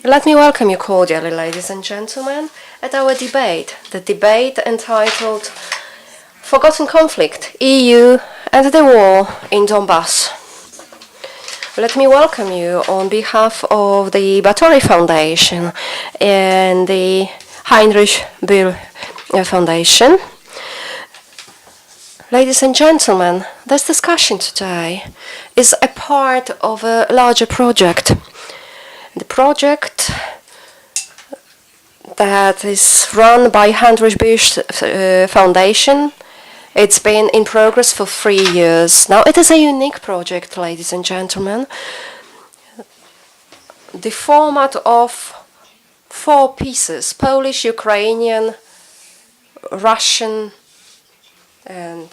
Let me welcome you cordially, ladies and gentlemen, at our debate. The debate entitled Forgotten Conflict, EU and the War in Donbas. Let me welcome you on behalf of the Batory Foundation and the Heinrich Böll Foundation. Ladies and gentlemen, this discussion today is a part of a larger project. The project that is run by Heinrich Böll Foundation. It's been in progress for 3 years. Now, it is a unique project, ladies and gentlemen. The format of 4 pieces, Polish, Ukrainian, Russian, and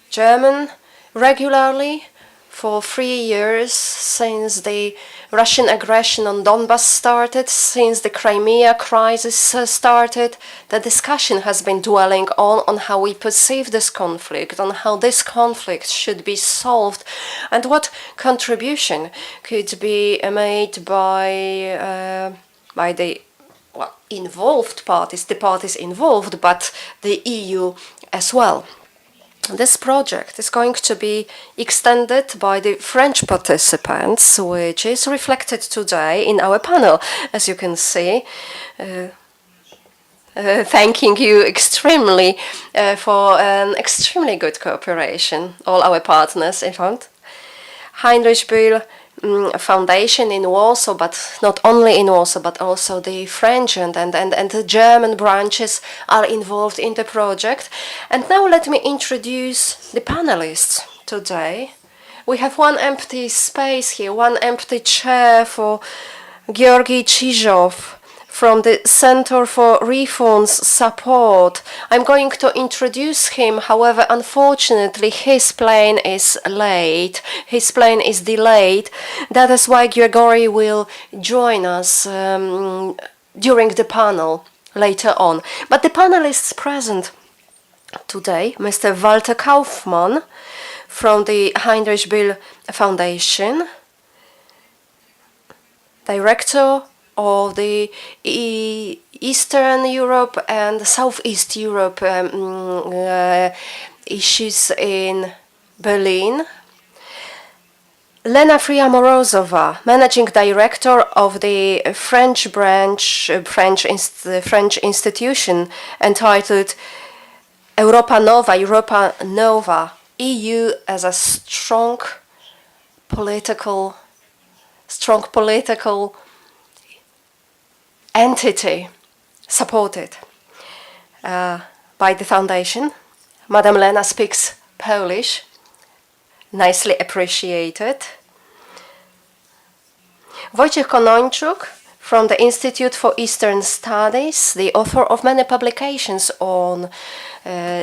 German, regularly for 3 years since the Russian aggression on Donbas started, since the Crimea crisis started. The discussion has been dwelling on how we perceive this conflict, on how this conflict should be solved, and what contribution could be made by the involved parties, the parties involved, but the EU as well. This project is going to be extended by the French participants, which is reflected today in our panel, as you can see. Thanking you extremely for an extremely good cooperation, all our partners, in fact. Heinrich Böll Foundation in Warsaw, but not only in Warsaw, but also the French and the German branches are involved in the project. And now let me introduce the panelists today. We have one empty space here, one empty chair for Georgi Chizhov from the Center for Reforms Support. I'm going to introduce him, however, unfortunately, his plane is late. His plane is delayed. That is why Grigory will join us during the panel later on. But the panelists present today, Mr. Walter Kaufmann from the Heinrich Böll Foundation, Director of the Eastern Europe and Southeast Europe issues in Berlin. Lena Fria-Morozova, Managing Director of the French institution entitled Europa Nova, EU as a strong political entity supported by the foundation. Madam Lena speaks Polish, nicely appreciated. Wojciech Konończuk from the Institute for Eastern Studies, the author of many publications on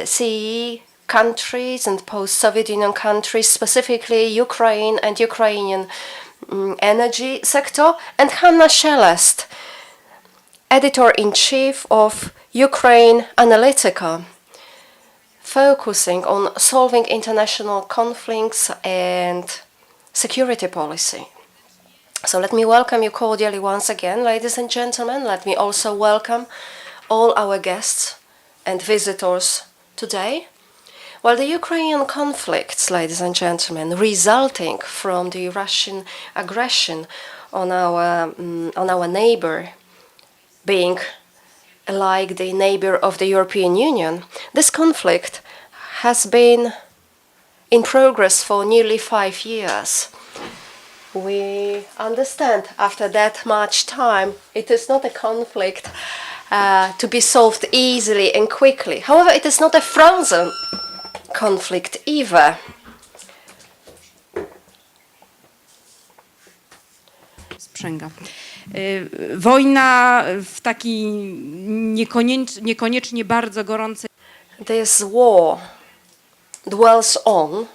CEE countries and post-Soviet Union countries, specifically Ukraine and Ukrainian energy sector, and Hanna Szelest, Editor-in-Chief of Ukraine Analytica, focusing on solving international conflicts and security policy. So let me welcome you cordially once again, ladies and gentlemen. Let me also welcome all our guests and visitors today. Well, the Ukrainian conflicts, ladies and gentlemen, resulting from the Russian aggression on our neighbor, being like the neighbor of the European Union, this conflict has been in progress for nearly 5 years. We understand after that much time it is not a conflict to be solved easily and quickly. However, it is not a frozen conflict either. Sprzęga. Wojna w takiej niekoniecznie bardzo gorącej. This war dwells on.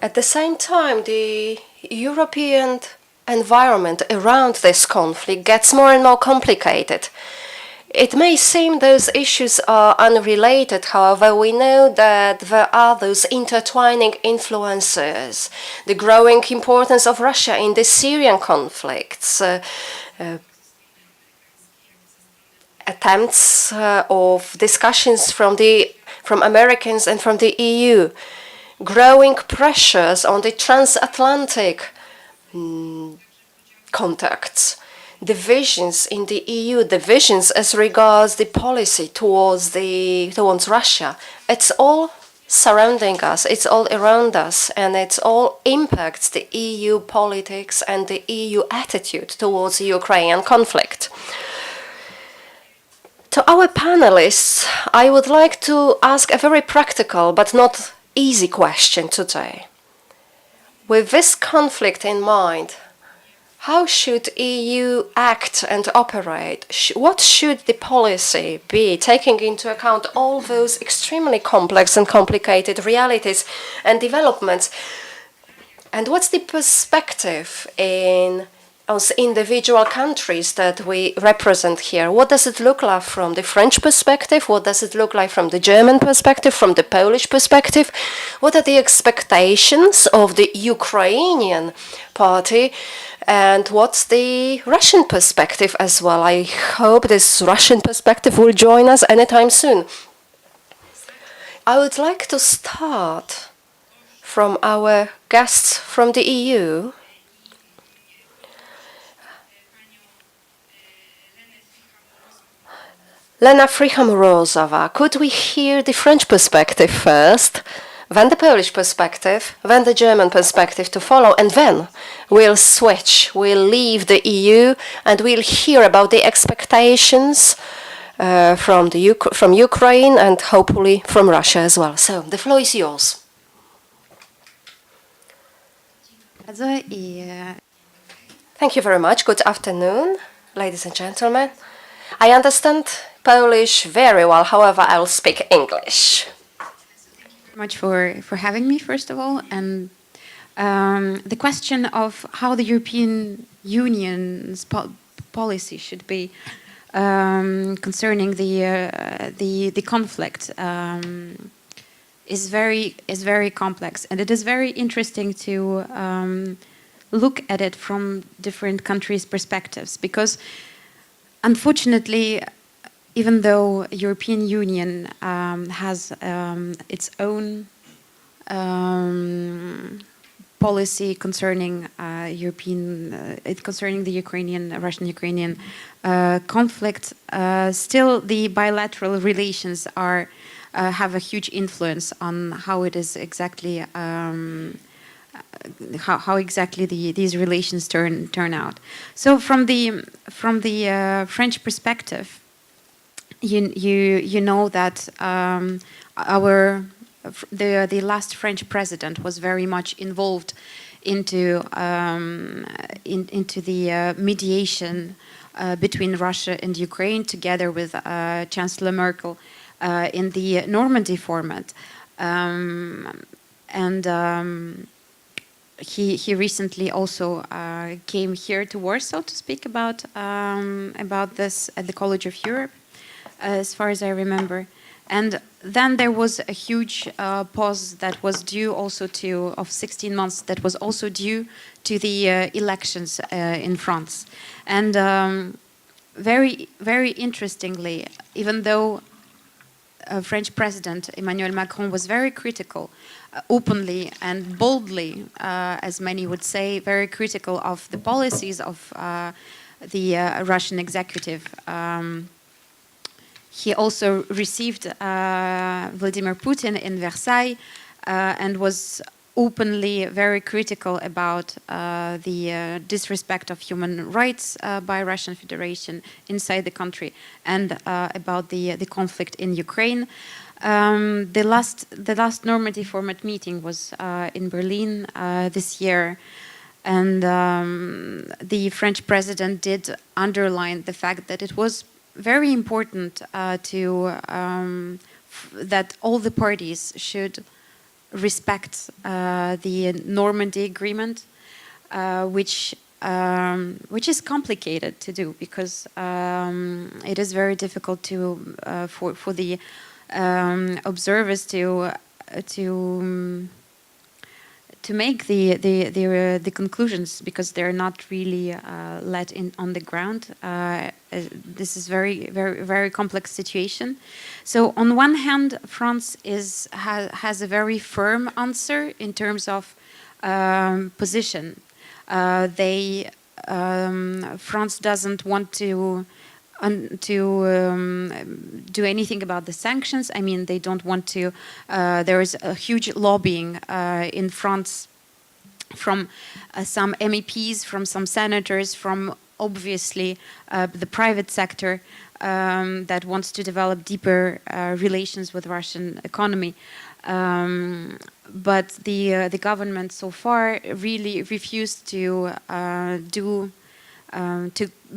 At the same time, the European environment around this conflict gets more and more complicated. It may seem those issues are unrelated, however, we know that there are those intertwining influences. The growing importance of Russia in the Syrian conflicts, attempts of discussions from Americans and from the EU, growing pressures on the transatlantic contacts, divisions in the EU, divisions as regards the policy towards Russia. It's all surrounding us, it's all around us, and it all impacts the EU politics and the EU attitude towards the Ukrainian conflict. To our panelists, I would like to ask a very practical but not easy question today. With this conflict in mind, how should EU act and operate? What should the policy be, taking into account all those extremely complex and complicated realities and developments? And what's the perspective in as individual countries that we represent here? What does it look like from the French perspective? What does it look like from the German perspective, from the Polish perspective? What are the expectations of the Ukrainian party? And what's the Russian perspective as well? I hope this Russian perspective will join us anytime soon. I would like to start from our guests from the EU. Lena Fricha-Mrozova, could we hear the French perspective first, then the Polish perspective, then the German perspective to follow, and then we'll switch, we'll leave the EU, and we'll hear about the expectations from Ukraine and hopefully from Russia as well. So the floor is yours. Thank you very much. Good afternoon, ladies and gentlemen. I understand Polish very well, however, I will speak English. Much for having me, first of all, and the question of how the European Union's policy should be concerning the conflict is very complex, and it is very interesting to look at it from different countries' perspectives, because unfortunately, even though European Union has its own policy concerning concerning the Russian-Ukrainian conflict, still the bilateral relations have a huge influence on how it is exactly how exactly these relations turn out. So from the French perspective, you know that the last French president was very much involved into the mediation between Russia and Ukraine, together with Chancellor Merkel in the Normandy format, He recently also came here to Warsaw to speak about this at the College of Europe, as far as I remember. And then there was a huge pause that was due also of 16 months that was also due to the elections in France. And very, very interestingly, even though French President Emmanuel Macron was very critical, openly and boldly, as many would say, very critical of the policies of the Russian executive. He also received Vladimir Putin in Versailles and was openly very critical about the disrespect of human rights by Russian Federation inside the country, and about the conflict in Ukraine. The last Normandy format meeting was in Berlin this year, and the French president did underline the fact that it was very important that all the parties should respect the Normandy Agreement, which which is complicated to do because it is very difficult to for the observers to make the conclusions because they're not really let in on the ground. This is very complex situation. So on one hand, France has a very firm answer in terms of position. France doesn't want to do anything about the sanctions. I mean, they don't want to. There is a huge lobbying in France from some MEPs, from some senators, from obviously the private sector that wants to develop deeper relations with Russian economy. But the government so far really refused to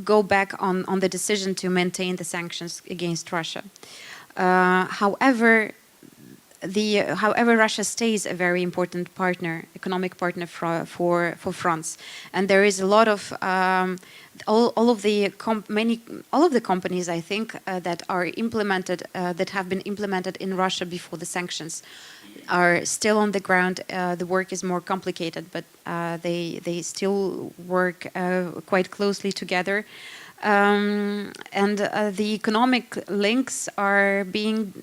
go back on the decision to maintain the sanctions against Russia. However, Russia stays a very important partner, economic partner for France, and there is a lot of all of the companies I think that are implemented that have been implemented in Russia before the sanctions are still on the ground. The work is more complicated, but they still work quite closely together. And the economic links are being,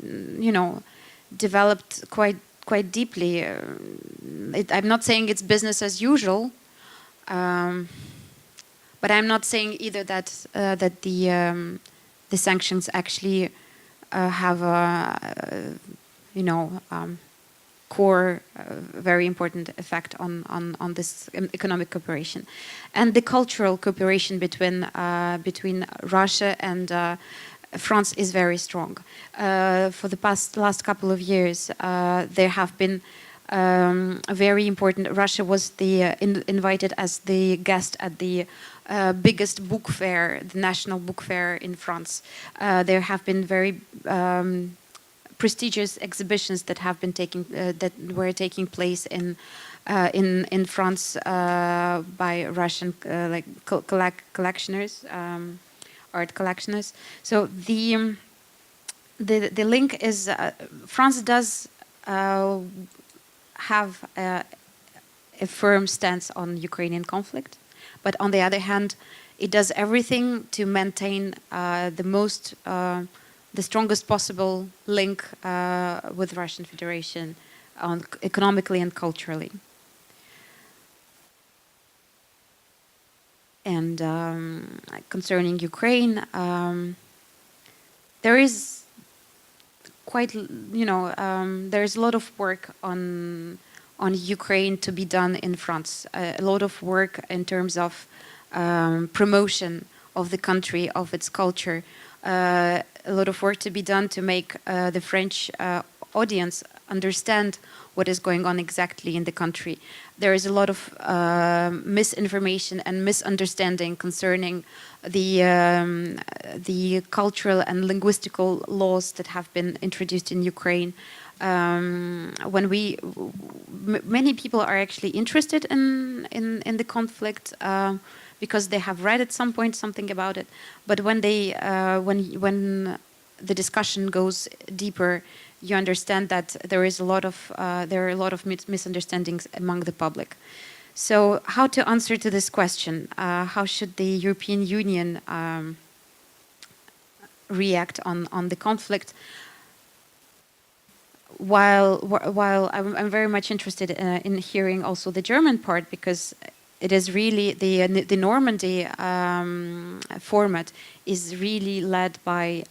developed quite deeply. I'm not saying it's business as usual, but I'm not saying either that the sanctions actually have a core, very important effect on this economic cooperation, and the cultural cooperation between Russia and France is very strong. For the last couple of years, there have been very important. Russia was invited as the guest at the biggest book fair, the national book fair in France. There have been very prestigious exhibitions that have been were taking place in France by Russian collectioners, art collectioners. So the link is France does have a firm stance on Ukrainian conflict, but on the other hand, it does everything to maintain the strongest possible link with Russian Federation economically and culturally. And concerning Ukraine, there is there is a lot of work on Ukraine to be done in France. A lot of work in terms of promotion of the country, of its culture. A lot of work to be done to make the French audience understand what is going on exactly in the country. There is a lot of misinformation and misunderstanding concerning the cultural and linguistical laws that have been introduced in Ukraine. Many people are actually interested in the conflict because they have read at some point something about it. But when when the discussion goes deeper, you understand that there are a lot of misunderstandings among the public. So, how to answer to this question? How should the European Union react on the conflict? While I'm very much interested in hearing also the German part, because it is really the Normandy format is really led by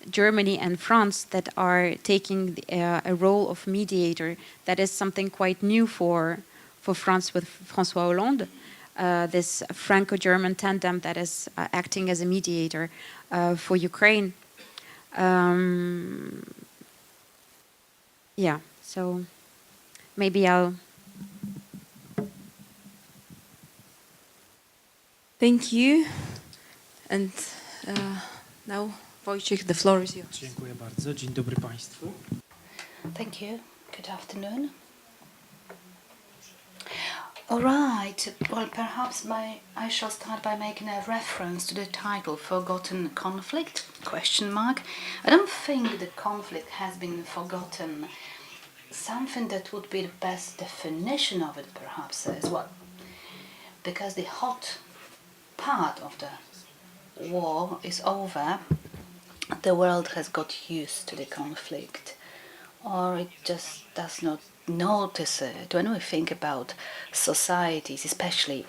Germany and France that are taking a role of mediator. That is something quite new for France with François Hollande, this Franco-German tandem that is acting as a mediator for Ukraine. Yeah, so maybe I'll... Thank you. And now, Wojciech, the floor is yours. Dziękuję bardzo. Dzień dobry Państwu. Thank you. Good afternoon. All right. Well, perhaps I shall start by making a reference to the title "Forgotten Conflict?" Question mark. I don't think the conflict has been forgotten. Something that would be the best definition of it, perhaps, is what, because the hot part of the war is over, the world has got used to the conflict, or it just does not notice it. When we think about societies, especially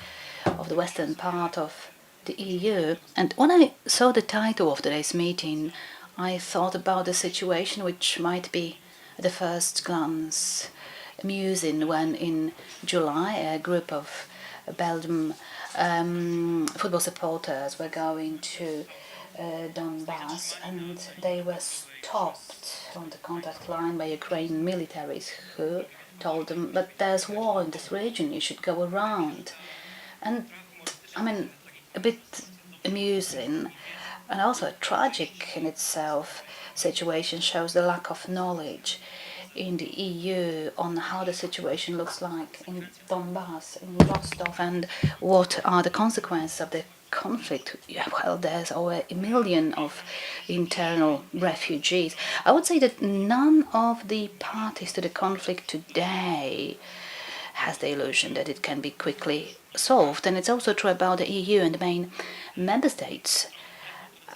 of the western part of the EU, and when I saw the title of today's meeting, I thought about a situation which might be, at the first glance, amusing when in July a group of Belgium football supporters were going to Donbas, and they were stopped on the contact line by Ukrainian militaries who told them, but there's war in this region, you should go around. And I mean, a bit amusing and also tragic in itself situation, shows the lack of knowledge in the EU on how the situation looks like in Donbas, in Rostov, and what are the consequences of the conflict. Yeah, well, there's over 1 million of internal refugees. I would say that none of the parties to the conflict today has the illusion that it can be quickly solved. And it's also true about the EU and the main member states.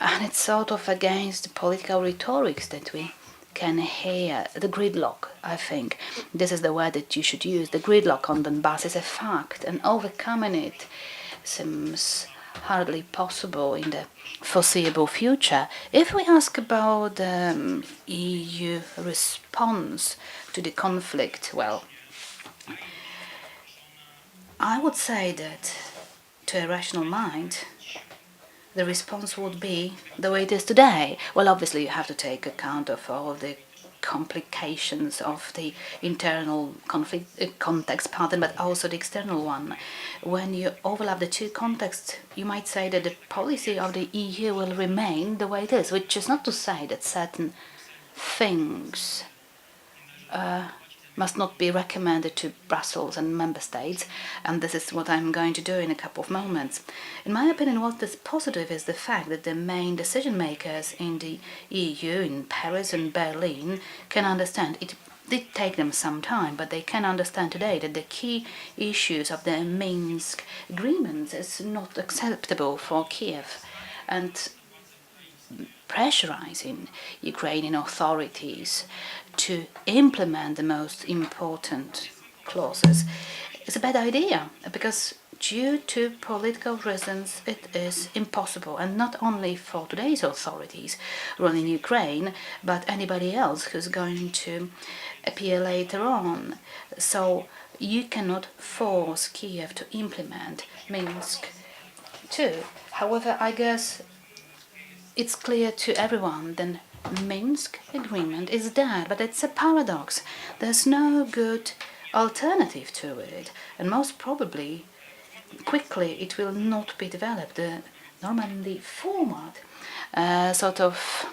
And it's sort of against the political rhetorics that we can hear. The gridlock, I think, this is the word that you should use. The gridlock on Donbass is a fact, and overcoming it seems hardly possible in the foreseeable future. If we ask about the EU response to the conflict, well, I would say that to a rational mind, the response would be the way it is today. Well, obviously, you have to take account of all of the complications of the internal conflict context, but also the external one. When you overlap the two contexts, you might say that the policy of the EU will remain the way it is, which is not to say that certain things must not be recommended to Brussels and member states, and this is what I'm going to do in a couple of moments. In my opinion, what is positive is the fact that the main decision makers in the EU, in Paris and Berlin, can understand. It did take them some time, but they can understand today that the key issues of the Minsk agreements is not acceptable for Kiev, and pressurizing Ukrainian authorities to implement the most important clauses is a bad idea, because due to political reasons it is impossible, and not only for today's authorities running Ukraine, but anybody else who's going to appear later on. So you cannot force Kiev to implement Minsk too. However, I guess it's clear to everyone that Minsk agreement is dead, but it's a paradox. There's no good alternative to it, and most probably quickly it will not be developed. The Normandy format sort of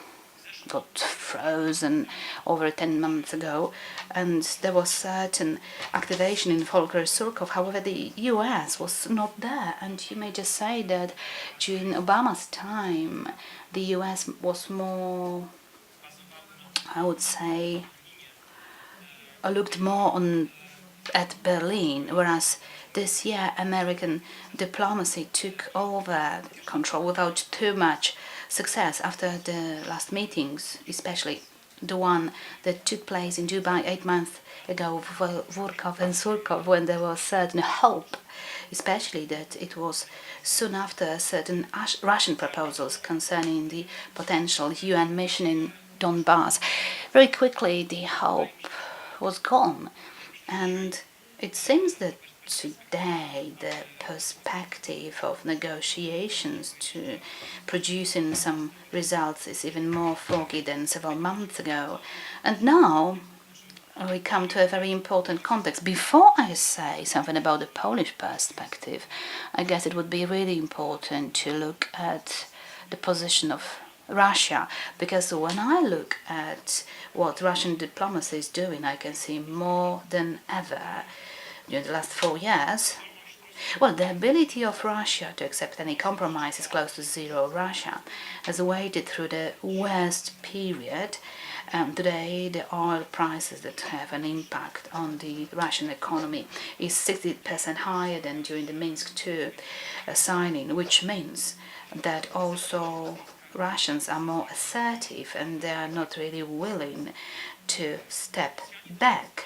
got frozen over 10 months ago, and there was certain activation in Volker Surkov. However, the US was not there, and you may just say that during Obama's time the US was more, I would say, looked more on at Berlin, whereas this year American diplomacy took over control without too much success after the last meetings, especially the one that took place in Dubai 8 months ago with Volkov and Surkov, when there was certain hope, especially that it was soon after certain Russian proposals concerning the potential UN mission in Donbas. Very quickly the hope was gone, and it seems that today the perspective of negotiations to producing some results is even more foggy than several months ago. And now we come to a very important context. Before I say something about the Polish perspective, I guess it would be really important to look at the position of Russia, because when I look at what Russian diplomacy is doing, I can see more than ever during the last 4 years, well, the ability of Russia to accept any compromise is close to zero. Russia has waited through the worst period. Today, the oil prices that have an impact on the Russian economy is 60% higher than during the Minsk II signing, which means that also Russians are more assertive and they are not really willing to step back.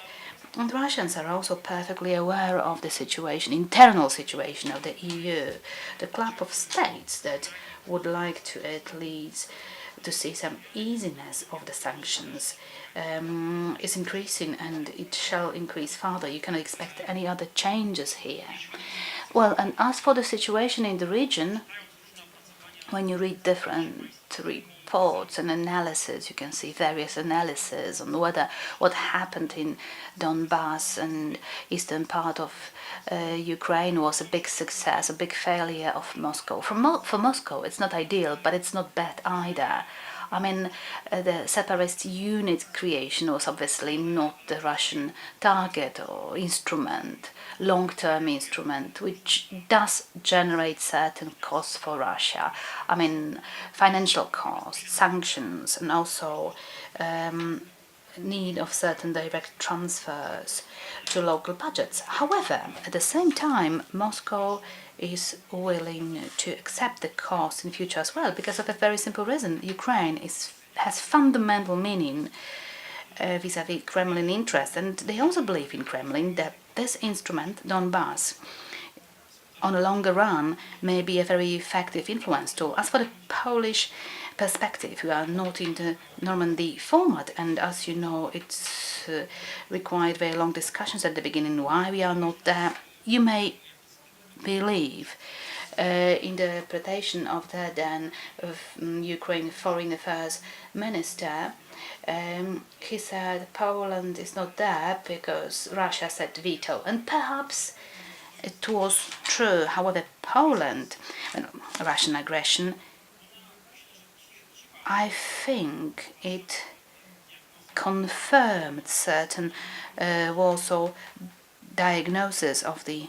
And Russians are also perfectly aware of the situation, internal situation of the EU, the club of states that would like to at least to see some easiness of the sanctions is increasing, and it shall increase further. You cannot expect any other changes here. Well, and as for the situation in the region, when you read different reports and analysis, you can see various analyses on whether what happened in Donbas and eastern part of Ukraine was a big success, a big failure of Moscow. For Moscow, it's not ideal, but it's not bad either. I mean, the separatist unit creation was obviously not the Russian target or instrument, long-term instrument, which does generate certain costs for Russia. I mean, financial costs, sanctions, and also need of certain direct transfers to local budgets. However, at the same time, Moscow is willing to accept the cost in future as well, because of a very simple reason. Ukraine has fundamental meaning vis-à-vis Kremlin interests, and they also believe in Kremlin that this instrument, Donbas, on a longer run may be a very effective influence tool. As for the Polish perspective, we are not in the Normandy format, and as you know, it's required very long discussions at the beginning why we are not there. You may believe interpretation of the then of Ukraine Foreign Affairs Minister. He said Poland is not there because Russia said veto, and perhaps it was true. However, Poland, Russian aggression, I think it confirmed certain Warsaw diagnosis of the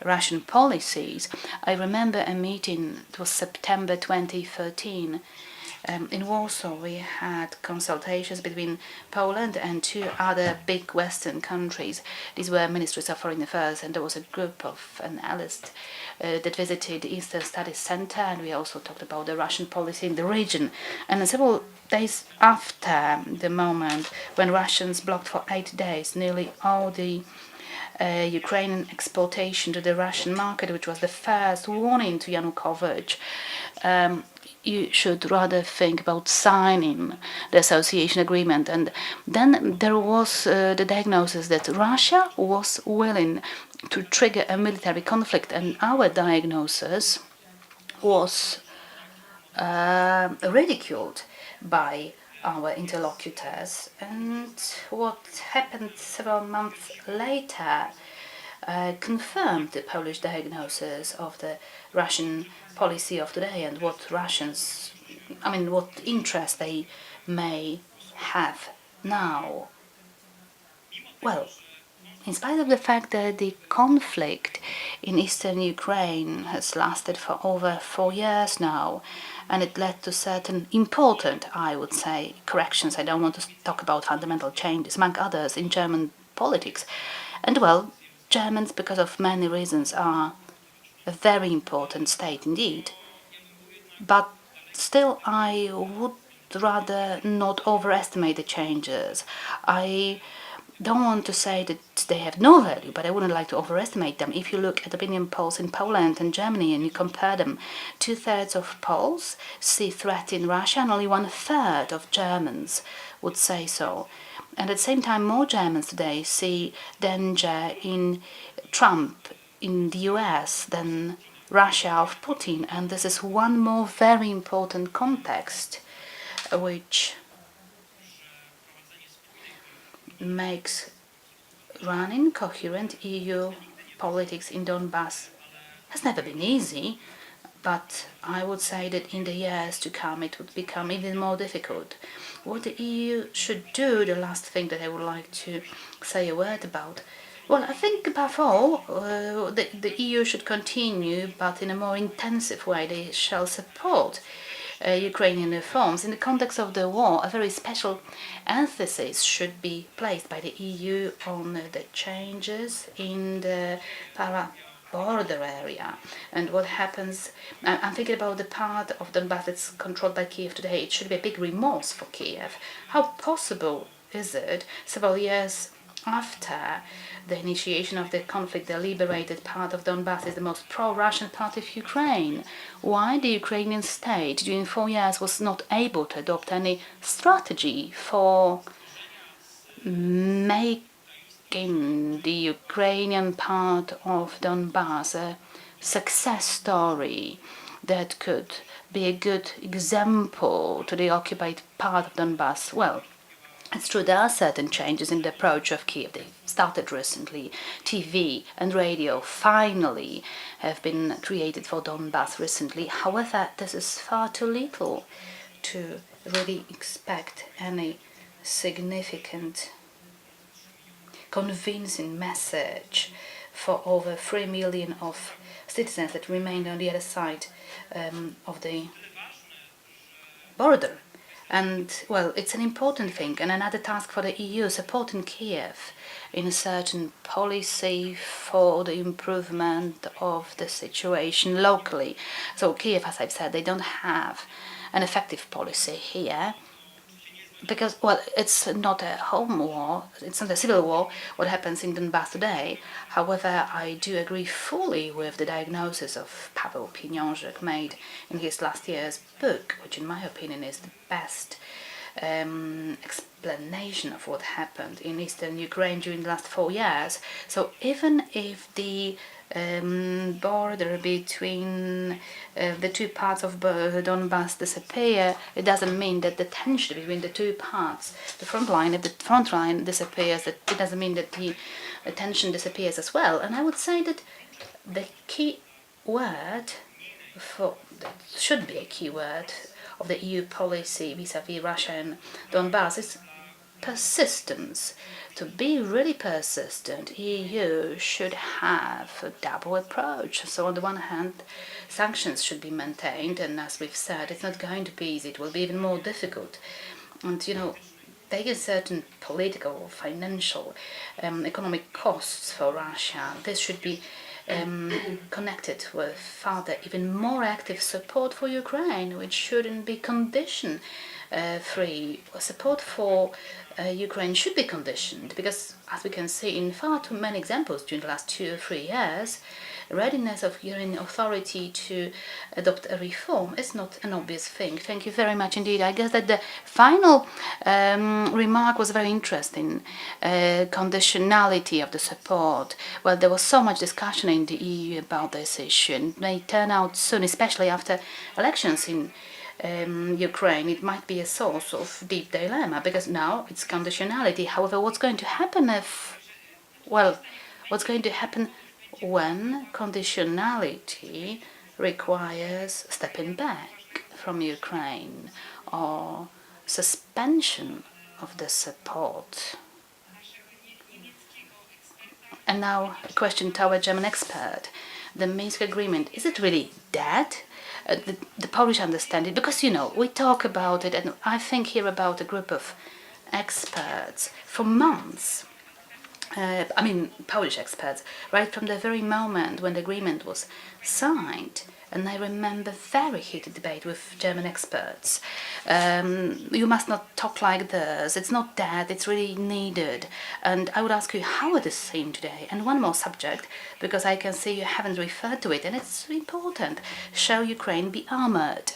Russian policies. I remember a meeting, it was September 2013. In Warsaw, we had consultations between Poland and two other big Western countries. These were ministries of foreign affairs, and there was a group of analysts that visited the Eastern Studies Center, and we also talked about the Russian policy in the region. And several days after the moment when Russians blocked for 8 days nearly all the Ukrainian exportation to the Russian market, which was the first warning to Yanukovych, you should rather think about signing the association agreement. And then there was the diagnosis that Russia was willing to trigger a military conflict, and our diagnosis was ridiculed by our interlocutors. And what happened several months later confirmed the Polish diagnosis of the Russian policy of today and what Russians, what interest they may have now. Well, in spite of the fact that the conflict in eastern Ukraine has lasted for over 4 years now, and it led to certain important, I would say, corrections. I don't want to talk about fundamental changes, among others, in German politics. And well, Germans, because of many reasons, are a very important state indeed. But still, I would rather not overestimate the changes. I don't want to say that they have no value, but I wouldn't like to overestimate them. If you look at opinion polls in Poland and Germany and you compare them, 2/3 of Poles see threat in Russia, and only 1/3 of Germans would say so. And at the same time, more Germans today see danger in Trump, in the US, than Russia of Putin. And this is one more very important context which makes running coherent EU politics in Donbas has never been easy, but I would say that in the years to come it would become even more difficult. What the EU should do, the last thing that I would like to say a word about, Well, I think above all, the EU should continue, but in a more intensive way. They shall support Ukrainian reforms. In the context of the war, a very special emphasis should be placed by the EU on the changes in the border area and what happens. I'm thinking about the part of Donbas that's controlled by Kiev today. It should be a big remorse for Kiev. How possible is it, several years after the initiation of the conflict, the liberated part of Donbas is the most pro-Russian part of Ukraine? Why the Ukrainian state during 4 years was not able to adopt any strategy for making the Ukrainian part of Donbas a success story that could be a good example to the occupied part of Donbas? Well, it's true, there are certain changes in the approach of Kiev. They started recently. TV and radio finally have been created for Donbas recently. However, this is far too little to really expect any significant, convincing message for over 3 million of citizens that remained on the other side of the border. And, well, it's an important thing, and another task for the EU, supporting Kiev in a certain policy for the improvement of the situation locally. So Kiev, as I've said, they don't have an effective policy here, because, well, it's not a home war, it's not a civil war, what happens in Donbas today. However, I do agree fully with the diagnosis of Paweł Pieniążek made in his last year's book, which in my opinion is the best explanation of what happened in eastern Ukraine during the last 4 years. So even if the border between the two parts of Donbas disappear, it doesn't mean that the tension between the two parts, the front line, if the front line disappears, that it doesn't mean that the tension disappears as well. And I would say that the key word that should be a key word of the EU policy vis-à-vis Russia and Donbas is persistence. To be really persistent, EU should have a double approach. So on the one hand, sanctions should be maintained, and as we've said, it's not going to be easy. It will be even more difficult. And, taking certain political, financial, economic costs for Russia, this should be connected with further, even more active support for Ukraine, which shouldn't be condition free. Support for Ukraine should be conditioned, because as we can see in far too many examples during the last 2 or 3 years, readiness of Ukrainian authority to adopt a reform is not an obvious thing. Thank you very much indeed. I guess that the final remark was very interesting. Conditionality of the support. Well, there was so much discussion in the EU about this issue, and it may turn out soon, especially after elections in Ukraine, it might be a source of deep dilemma, because now it's conditionality. However, what's going to happen when conditionality requires stepping back from Ukraine or suspension of the support? And now a question to our German expert. The Minsk agreement, is it really dead? The Polish understand it, because, we talk about it, and I think here about a group of experts for months. Polish experts, right from the very moment when the agreement was signed. And I remember very heated debate with German experts. You must not talk like this. It's not that. It's really needed. And I would ask you how it is seen today. And one more subject, because I can see you haven't referred to it, and it's important. Shall Ukraine be armored?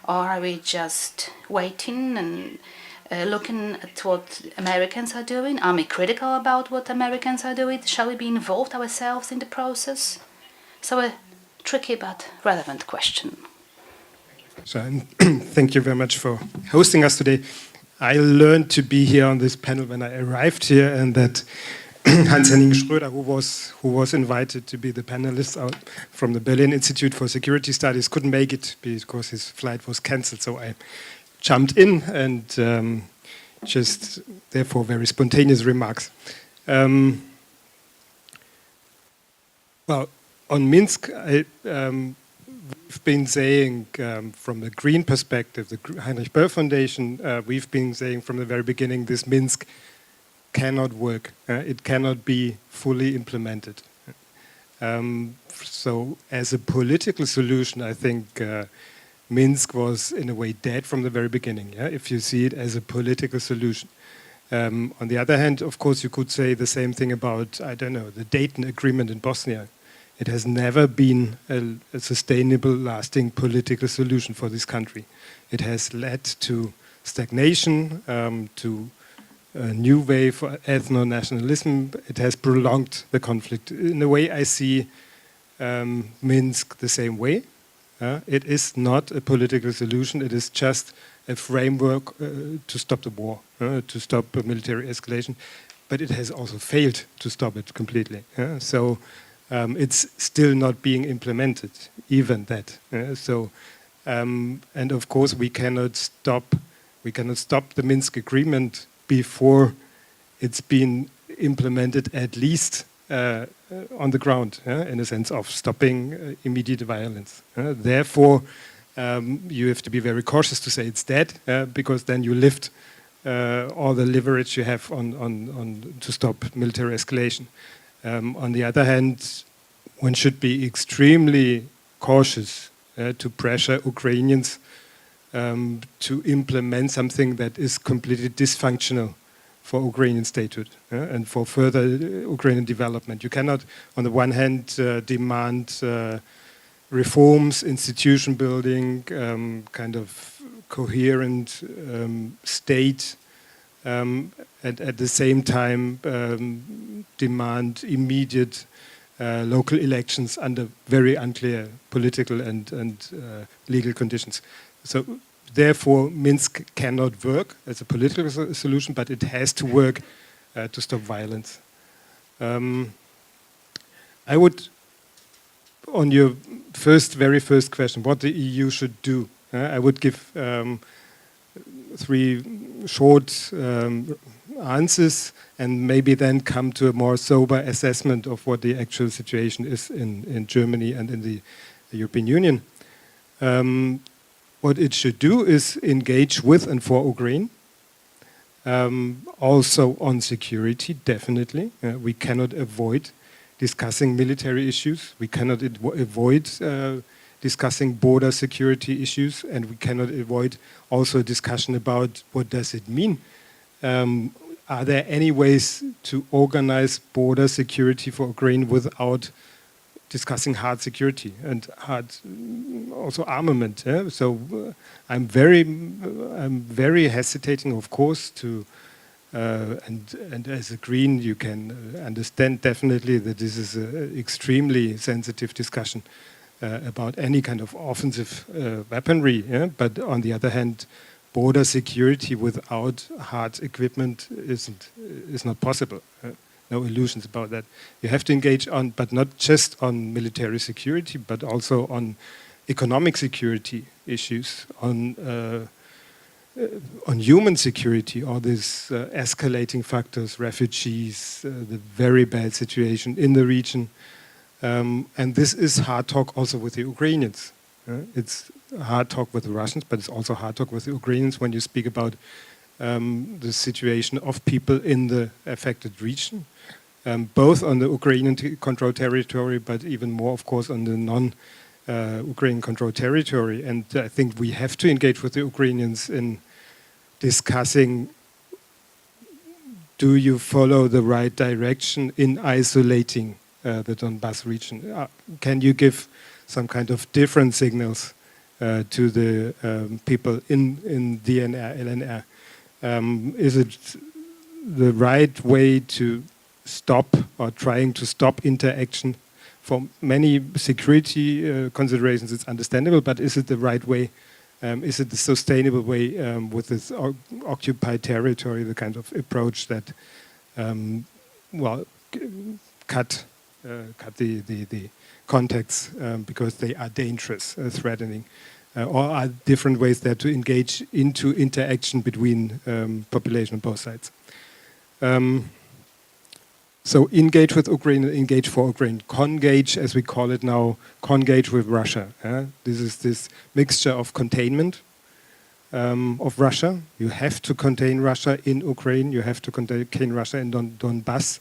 Or are we just waiting and looking at what Americans are doing? Are we critical about what Americans are doing? Shall we be involved ourselves in the process? So a tricky but relevant question. So, thank you very much for hosting us today. I learned to be here on this panel when I arrived here, and that Hans-Henning Schröder, who was invited to be the panelist out from the Berlin Institute for Security Studies, couldn't make it because his flight was cancelled. So I jumped in and just therefore very spontaneous remarks. Well, on Minsk, we've been saying from the green perspective, the Heinrich Böll Foundation, we've been saying from the very beginning this Minsk cannot work. It cannot be fully implemented. So as a political solution, I think Minsk was in a way dead from the very beginning, yeah? If you see it as a political solution. On the other hand, of course, you could say the same thing about, I don't know, the Dayton Agreement in Bosnia. It has never been a sustainable, lasting political solution for this country. It has led to stagnation, to a new way for ethno-nationalism. It has prolonged the conflict. In a way, I see Minsk the same way. It is not a political solution. It is just a framework to stop the war, to stop military escalation. But it has also failed to stop it completely. So it's still not being implemented, even that. And of course, we cannot stop the Minsk agreement before it's been implemented, at least on the ground, in a sense of stopping immediate violence. Therefore, you have to be very cautious to say it's dead, because then you lift all the leverage you have on to stop military escalation. On the other hand, one should be extremely cautious to pressure Ukrainians to implement something that is completely dysfunctional for Ukrainian statehood and for further Ukrainian development. You cannot, on the one hand, demand reforms, institution building, kind of coherent state, and at the same time demand immediate local elections under very unclear political and legal conditions. So therefore, Minsk cannot work as a political solution, but it has to work to stop violence. I would, on your very first question, what the EU should do, I would give 3 short answers and maybe then come to a more sober assessment of what the actual situation is in Germany and in the European Union. What it should do is engage with and for Ukraine. Also on security, definitely. We cannot avoid discussing military issues. We cannot avoid discussing border security issues, and we cannot avoid also a discussion about what does it mean. Are there any ways to organize border security for Ukraine without discussing hard security and hard also armament? So I'm very hesitating, of course, to and as a Green, you can understand definitely that this is an extremely sensitive discussion about any kind of offensive weaponry. But on the other hand, border security without hard equipment is not possible. No illusions about that. You have to engage on, but not just on military security, but also on economic security issues, on human security, all these escalating factors, refugees, the very bad situation in the region. And this is hard talk also with the Ukrainians. It's hard talk with the Russians, but it's also hard talk with the Ukrainians when you speak about the situation of people in the affected region, both on the Ukrainian-controlled territory, but even more, of course, on the non-Ukrainian-controlled territory. And I think we have to engage with the Ukrainians in discussing, do you follow the right direction in isolating the Donbas region? Can you give some kind of different signals to the people in DNR, LNR? Is it the right way to stop or trying to stop interaction? For many security considerations, it's understandable, but is it the right way? Is it the sustainable way with this occupied territory, the kind of approach that, cut the contacts because they are dangerous, threatening? Or are different ways there to engage into interaction between population on both sides? So engage with Ukraine, engage for Ukraine. Congage, as we call it now, congage with Russia. This is this mixture of containment of Russia. You have to contain Russia in Ukraine. You have to contain Russia in Donbas.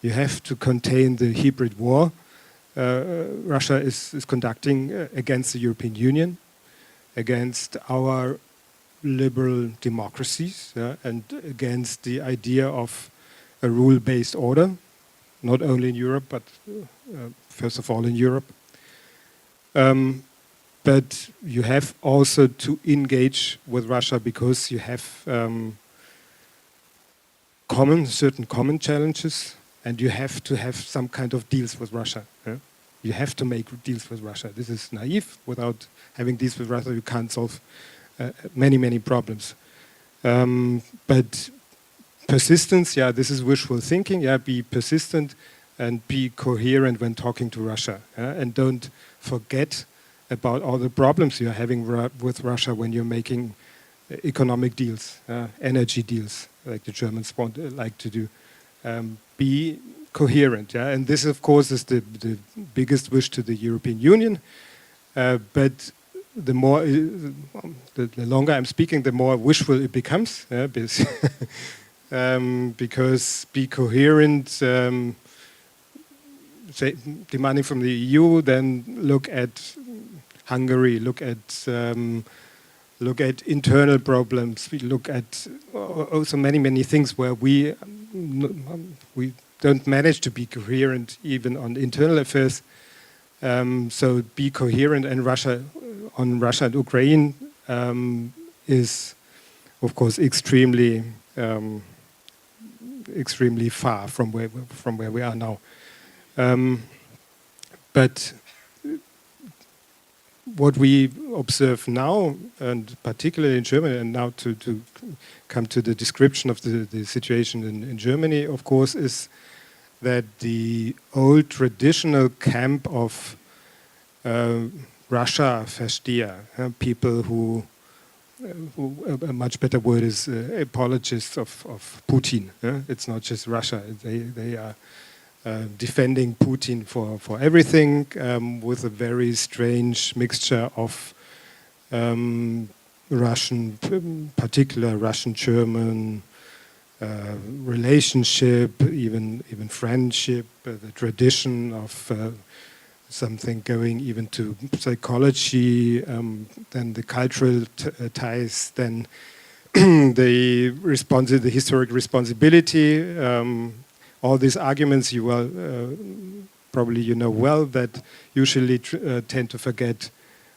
You have to contain the hybrid war Russia is conducting against the European Union, against our liberal democracies, and against the idea of a rule-based order, not only in Europe, but first of all in Europe. But you have also to engage with Russia because you have certain common challenges, and you have to have some kind of deals with Russia. You have to make deals with Russia. This is naive. Without having deals with Russia, you can't solve many problems. But persistence, this is wishful thinking. Be persistent and be coherent when talking to Russia, and don't forget about all the problems you're having with Russia when you're making economic deals, energy deals, like the Germans like to do. Be coherent, and this, of course, is the biggest wish to the European Union. But the more, the longer I'm speaking, the more wishful it becomes, because be coherent, say, demanding from the EU, then look at Hungary, look at internal problems, we look at also many things where we don't manage to be coherent even on internal affairs. So be coherent, and Russia and Ukraine is, of course, extremely far from where we are now. But what we observe now, and particularly in Germany, and now to come to the description of the situation in Germany, of course, is that the old traditional camp of Russia Versteher, people who a much better word is apologists of Putin. It's not just Russia. They are defending Putin for everything, with a very strange mixture of particular Russian-German relationship, even friendship, the tradition of something going even to psychology, then the cultural ties, then the historic responsibility. All these arguments probably you know well, that usually tend to forget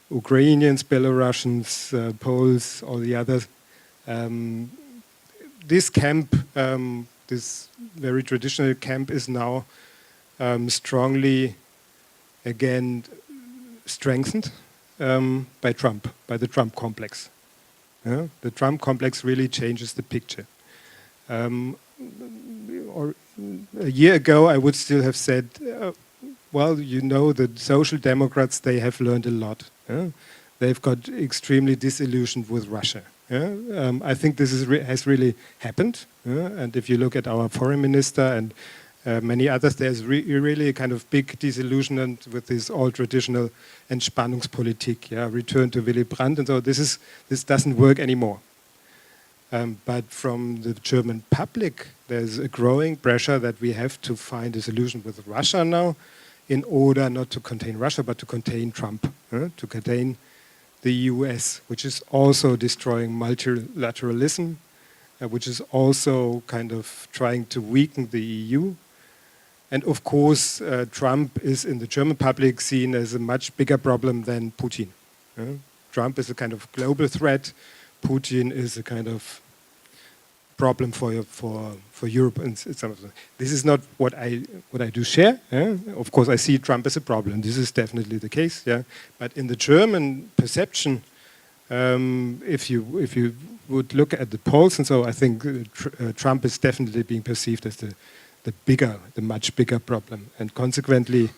Ukrainians, Belarusians, Poles, all the others. This camp, this very traditional camp, is now strongly again strengthened by Trump, by the Trump complex. The Trump complex really changes the picture. Or a year ago, I would still have said, well, you know, the Social Democrats, they have learned a lot. They've got extremely disillusioned with Russia. I think this has really happened. And if you look at our foreign minister and many others, there's really a kind of big disillusionment with this old traditional Entspannungspolitik, return to Willy Brandt, and so this doesn't work anymore. But from the German public, there's a growing pressure that we have to find a solution with Russia now, in order not to contain Russia, but to contain Trump, to contain the US, which is also destroying multilateralism, which is also kind of trying to weaken the EU. And of course, Trump is in the German public seen as a much bigger problem than Putin. Trump is a kind of global threat. Putin is a kind of problem for Europe and some of them. This is not what I do share. Of course, I see Trump as a problem. This is definitely the case. But in the German perception, if you would look at the polls, and so I think Trump is definitely being perceived as the much bigger problem, and consequently,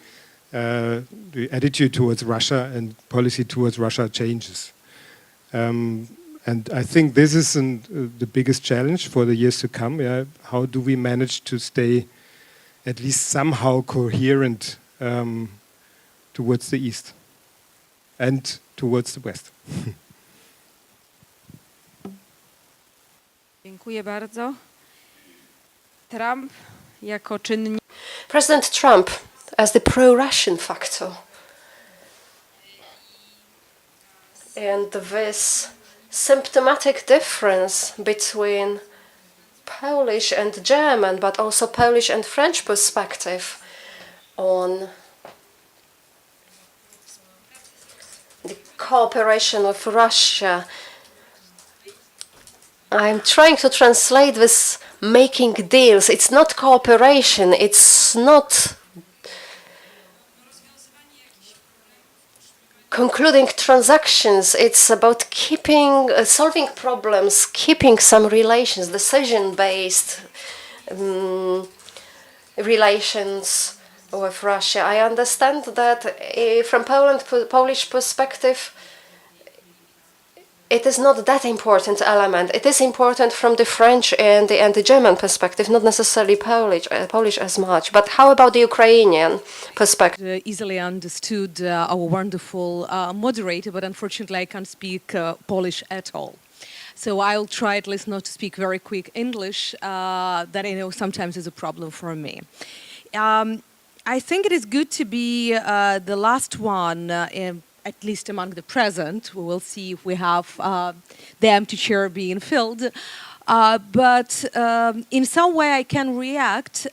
the attitude towards Russia and policy towards Russia changes. And I think this is the biggest challenge for the years to come. How do we manage to stay at least somehow coherent towards the east and towards the west. Dziękuję bardzo. Trump jako czynnik President Trump as the pro-Russian factor. And this symptomatic difference between Polish and German, but also Polish and French perspective on the cooperation with Russia. I'm trying to translate this making deals. It's not cooperation, it's not concluding transactions. It's about keeping, solving problems, keeping some relations, decision-based relations with Russia. I understand that from Polish perspective, it is not that important element. It is important from the French and the German perspective, not necessarily Polish as much. But how about the Ukrainian perspective? Easily understood our wonderful moderator, but unfortunately I can't speak Polish at all. So I'll try at least not to speak very quick English, that I know sometimes is a problem for me. I think it is good to be the last one at least among the present. We will see if we have the empty chair being filled. But in some way I can react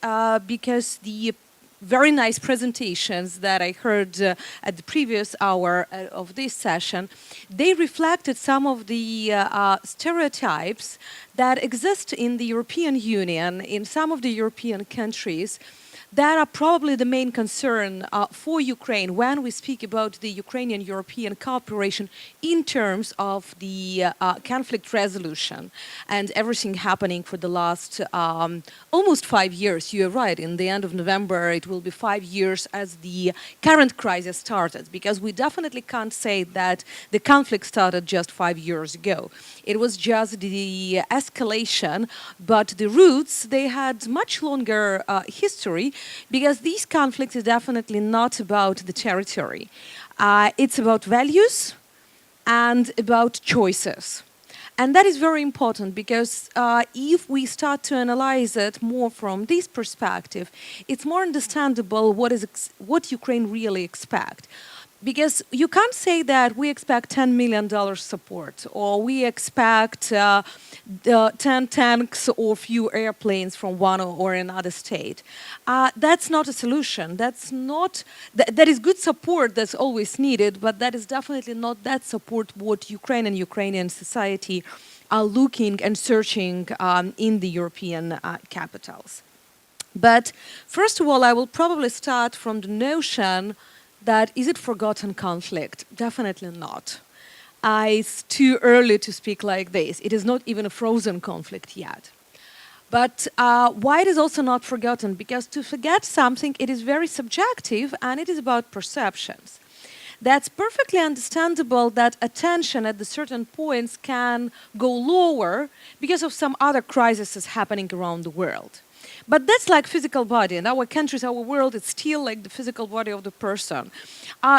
because the very nice presentations that I heard at the previous hour of this session, they reflected some of the stereotypes that exist in the European Union, in some of the European countries, that are probably the main concern for Ukraine when we speak about the Ukrainian-European cooperation in terms of the conflict resolution and everything happening for the last almost 5 years. You're right, in the end of November it will be 5 years as the current crisis started, because we definitely can't say that the conflict started just 5 years ago. It was just the escalation, but the roots, they had much longer history, because these conflicts are definitely not about the territory. It's about values and about choices. And that is very important, because if we start to analyze it more from this perspective, it's more understandable what Ukraine really expects. Because you can't say that we expect $10 million support, or we expect 10 tanks or few airplanes from one or another state. That's not a solution. That is good support that's always needed, but that is definitely not that support what Ukraine and Ukrainian society are looking and searching in the European capitals. But first of all, I will probably start from the notion that is it forgotten conflict? Definitely not. It's too early to speak like this. It is not even a frozen conflict yet. But why it is also not forgotten? Because to forget something, it is very subjective, and it is about perceptions. That's perfectly understandable that attention at the certain points can go lower because of some other crises happening around the world. But that's like physical body. In our countries, our world, it's still like the physical body of the person.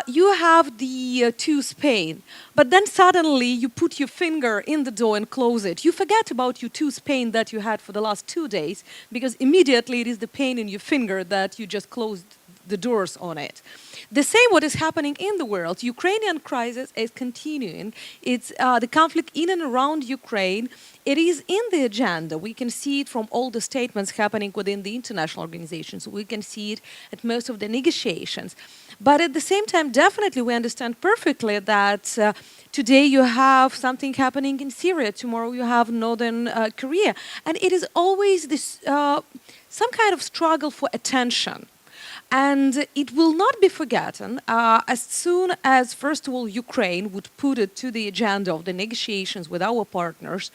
You have the tooth pain, but then suddenly you put your finger in the door and close it. You forget about your tooth pain that you had for the last 2 days, because immediately it is the pain in your finger that you just closed the doors on it. The same what is happening in the world. Ukrainian crisis is continuing. It's the conflict in and around Ukraine. It is in the agenda. We can see it from all the statements happening within the international organizations. We can see it at most of the negotiations. But at the same time, definitely we understand perfectly that today you have something happening in Syria. Tomorrow you have Northern Korea. And it is always this some kind of struggle for attention. And it will not be forgotten as soon as, first of all, Ukraine would put it to the agenda of the negotiations with our partners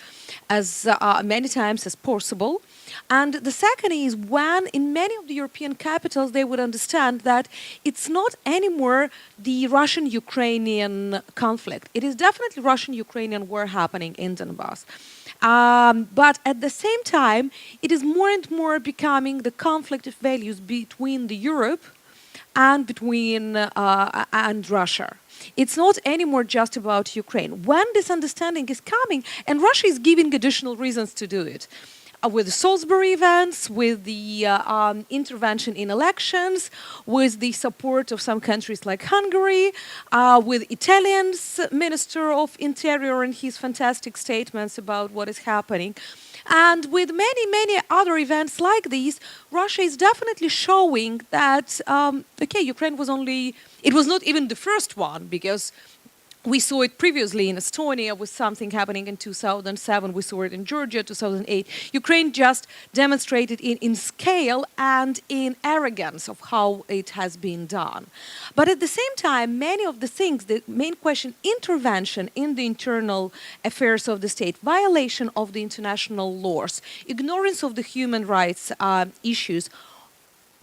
as many times as possible. And the second is when in many of the European capitals they would understand that it's not anymore the Russian-Ukrainian conflict. It is definitely Russian-Ukrainian war happening in Donbas. But at the same time, it is more and more becoming the conflict of values between the Europe and between and Russia. It's not anymore just about Ukraine. When this understanding is coming, and Russia is giving additional reasons to do it, with the Salisbury events, with the intervention in elections, with the support of some countries like Hungary, with Italian's Minister of Interior and his fantastic statements about what is happening. And with many, many other events like these, Russia is definitely showing that, okay, Ukraine was only, it was not even the first one, because we saw it previously in Estonia with something happening in 2007. We saw it in Georgia, 2008. Ukraine just demonstrated in scale and in arrogance of how it has been done. But at the same time, many of the things, the main question, intervention in the internal affairs of the state, violation of the international laws, ignorance of the human rights issues,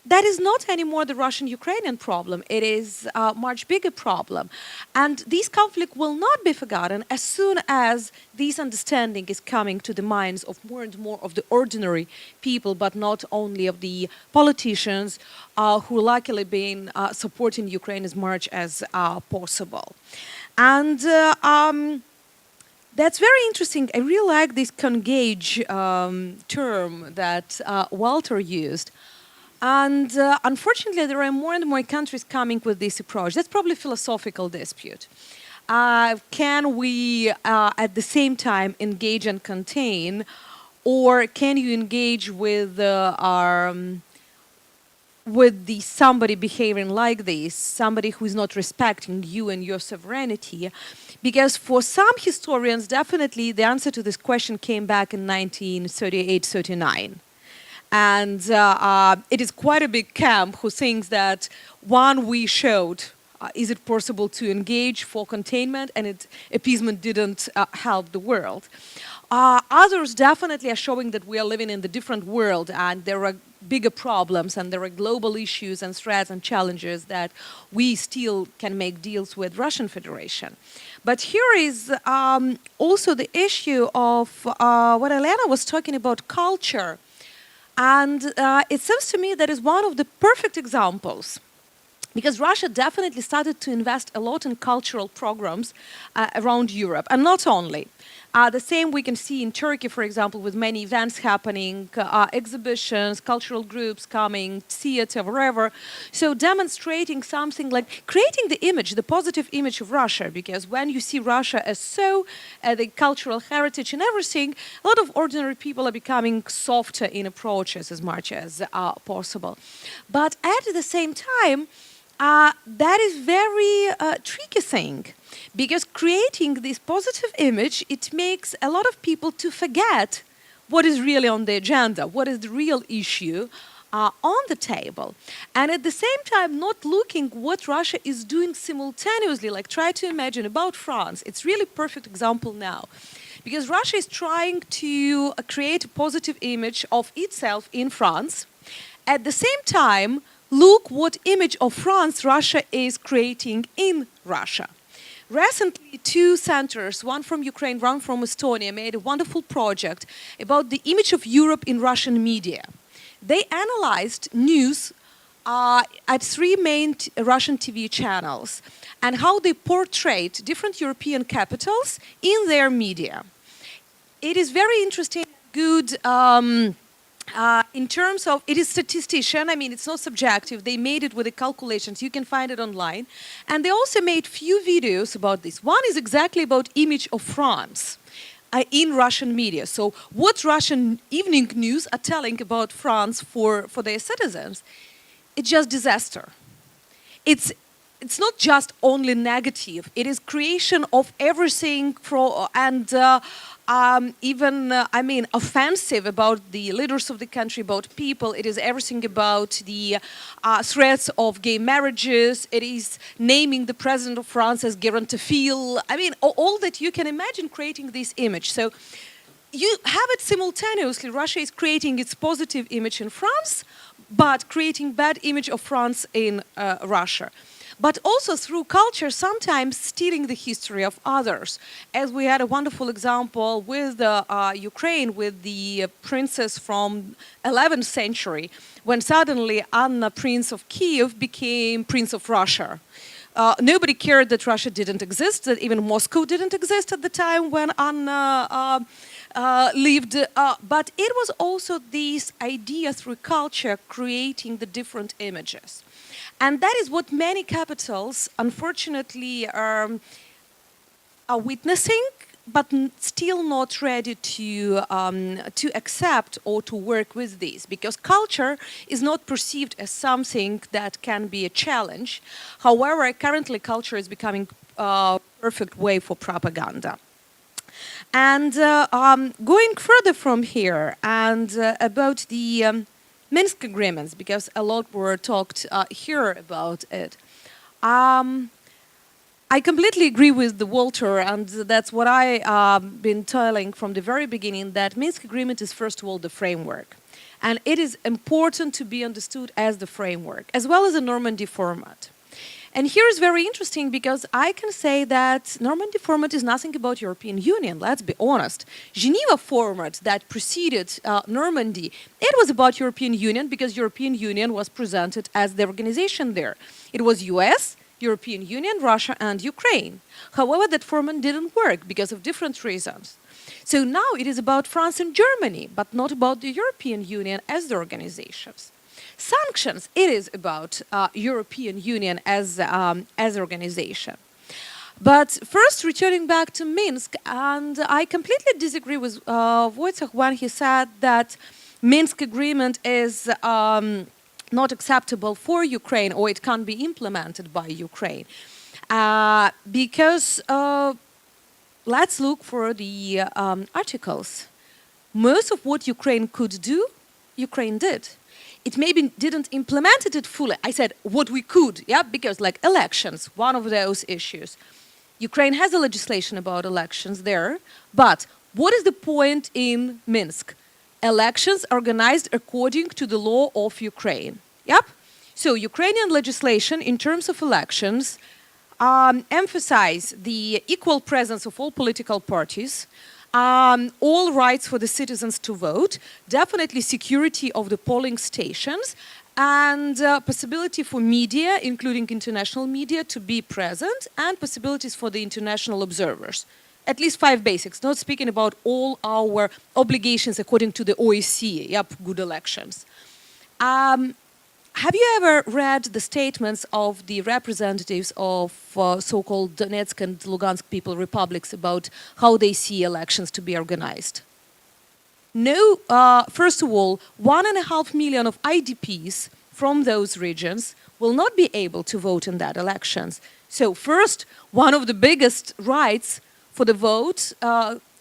that is not anymore the Russian-Ukrainian problem. It is a much bigger problem. And this conflict will not be forgotten as soon as this understanding is coming to the minds of more and more of the ordinary people, but not only of the politicians who luckily been supporting Ukraine as much as possible. And that's very interesting. I really like this "congage" term that Walter used. And unfortunately, there are more and more countries coming with this approach. That's probably a philosophical dispute. Can we, at the same time, engage and contain, or can you engage with somebody behaving like this, somebody who is not respecting you and your sovereignty? Because for some historians, definitely the answer to this question came back in 1938-39. And it is quite a big camp who thinks that, one, we showed, is it possible to engage for containment, and appeasement didn't help the world. Others definitely are showing that we are living in a different world, and there are bigger problems, and there are global issues and threats and challenges that we still can make deals with Russian Federation. But here is also the issue of what Elena was talking about, culture. And it seems to me that is one of the perfect examples, because Russia definitely started to invest a lot in cultural programs around Europe, and not only. The same we can see in Turkey, for example, with many events happening, exhibitions, cultural groups coming, theater, wherever. So demonstrating something like creating the image, the positive image of Russia, because when you see Russia as the cultural heritage and everything, a lot of ordinary people are becoming softer in approaches as much as possible. But at the same time, that is very tricky thing, because creating this positive image, it makes a lot of people to forget what is really on the agenda, what is the real issue on the table. And at the same time, not looking what Russia is doing simultaneously, like try to imagine about France. It's really a perfect example now, because Russia is trying to create a positive image of itself in France. At the same time, look what image of France Russia is creating in Russia. Recently, two centers, one from Ukraine, one from Estonia, made a wonderful project about the image of Europe in Russian media. They analyzed news at three main Russian TV channels and how they portrayed different European capitals in their media. It is very interesting, good. In terms of, it is statistician, I mean, it's not subjective. They made it with the calculations. You can find it online. And they also made few videos about this. One is exactly about image of France in Russian media. So what Russian evening news are telling about France for their citizens? It's just disaster. It's not just only negative. It is creation of everything offensive about the leaders of the country, about people. It is everything about the threats of gay marriages. It is naming the president of France as Gerontophile. I mean, all that you can imagine creating this image. So you have it simultaneously. Russia is creating its positive image in France, but creating bad image of France in Russia. but also through culture, sometimes stealing the history of others. As we had a wonderful example with Ukraine, with the princess from 11th century, when suddenly Anna, Prince of Kiev, became Prince of Russia. Nobody cared that Russia didn't exist, that even Moscow didn't exist at the time when Anna lived. But it was also this idea through culture creating the different images. And that is what many capitals, unfortunately, are witnessing, but still not ready to accept or to work with this, because culture is not perceived as something that can be a challenge. However, currently culture is becoming a perfect way for propaganda. And going further from here, and about the Minsk agreements, because a lot were talked here about it. I completely agree with the Walter, and that's what I've been telling from the very beginning, that Minsk agreement is first of all the framework. And it is important to be understood as the framework, as well as a Normandy format. And here is very interesting, because I can say that Normandy format is nothing about European Union, let's be honest. Geneva format that preceded Normandy, it was about European Union, because European Union was presented as the organization there. It was US, European Union, Russia, and Ukraine. However, that format didn't work because of different reasons. So now it is about France and Germany, but not about the European Union as the organizations. Sanctions, it is about European Union as organization. But first, returning back to Minsk, and I completely disagree with Wojciech when he said that Minsk agreement is not acceptable for Ukraine, or it can't be implemented by Ukraine. Because let's look for the articles. Most of what Ukraine could do, Ukraine did. It maybe didn't implement it fully. I said what we could, yeah, because like elections, one of those issues. Ukraine has a legislation about elections there, but what is the point in Minsk? Elections organized according to the law of Ukraine. Yep. So Ukrainian legislation in terms of elections emphasize the equal presence of all political parties, all rights for the citizens to vote, definitely security of the polling stations, and possibility for media, including international media, to be present, and possibilities for the international observers. At least 5 basics, not speaking about all our obligations according to the OSCE, yep, good elections. Have you ever read the statements of the representatives of so-called Donetsk and Lugansk people republics about how they see elections to be organized? No, first of all, 1.5 million of IDPs from those regions will not be able to vote in that elections. So first, one of the biggest rights for the vote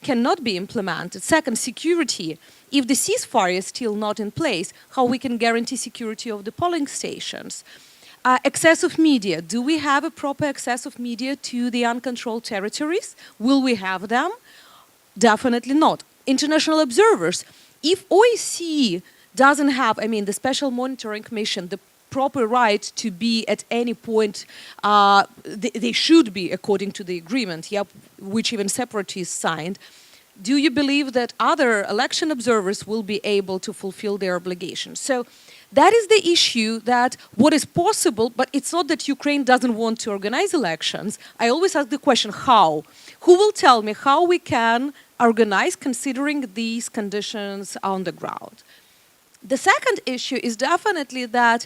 cannot be implemented. Second, security. If the ceasefire is still not in place, how we can guarantee security of the polling stations? Access of media. Do we have a proper access of media to the uncontrolled territories? Will we have them? Definitely not. International observers. If OSCE doesn't have, I mean, the Special Monitoring Mission, the proper right to be at any point, they should be according to the agreement, yep, which even separatists signed. Do you believe that other election observers will be able to fulfill their obligations? So that is the issue, that what is possible, but it's not that Ukraine doesn't want to organize elections. I always ask the question, how? Who will tell me how we can organize considering these conditions on the ground? The second issue is definitely that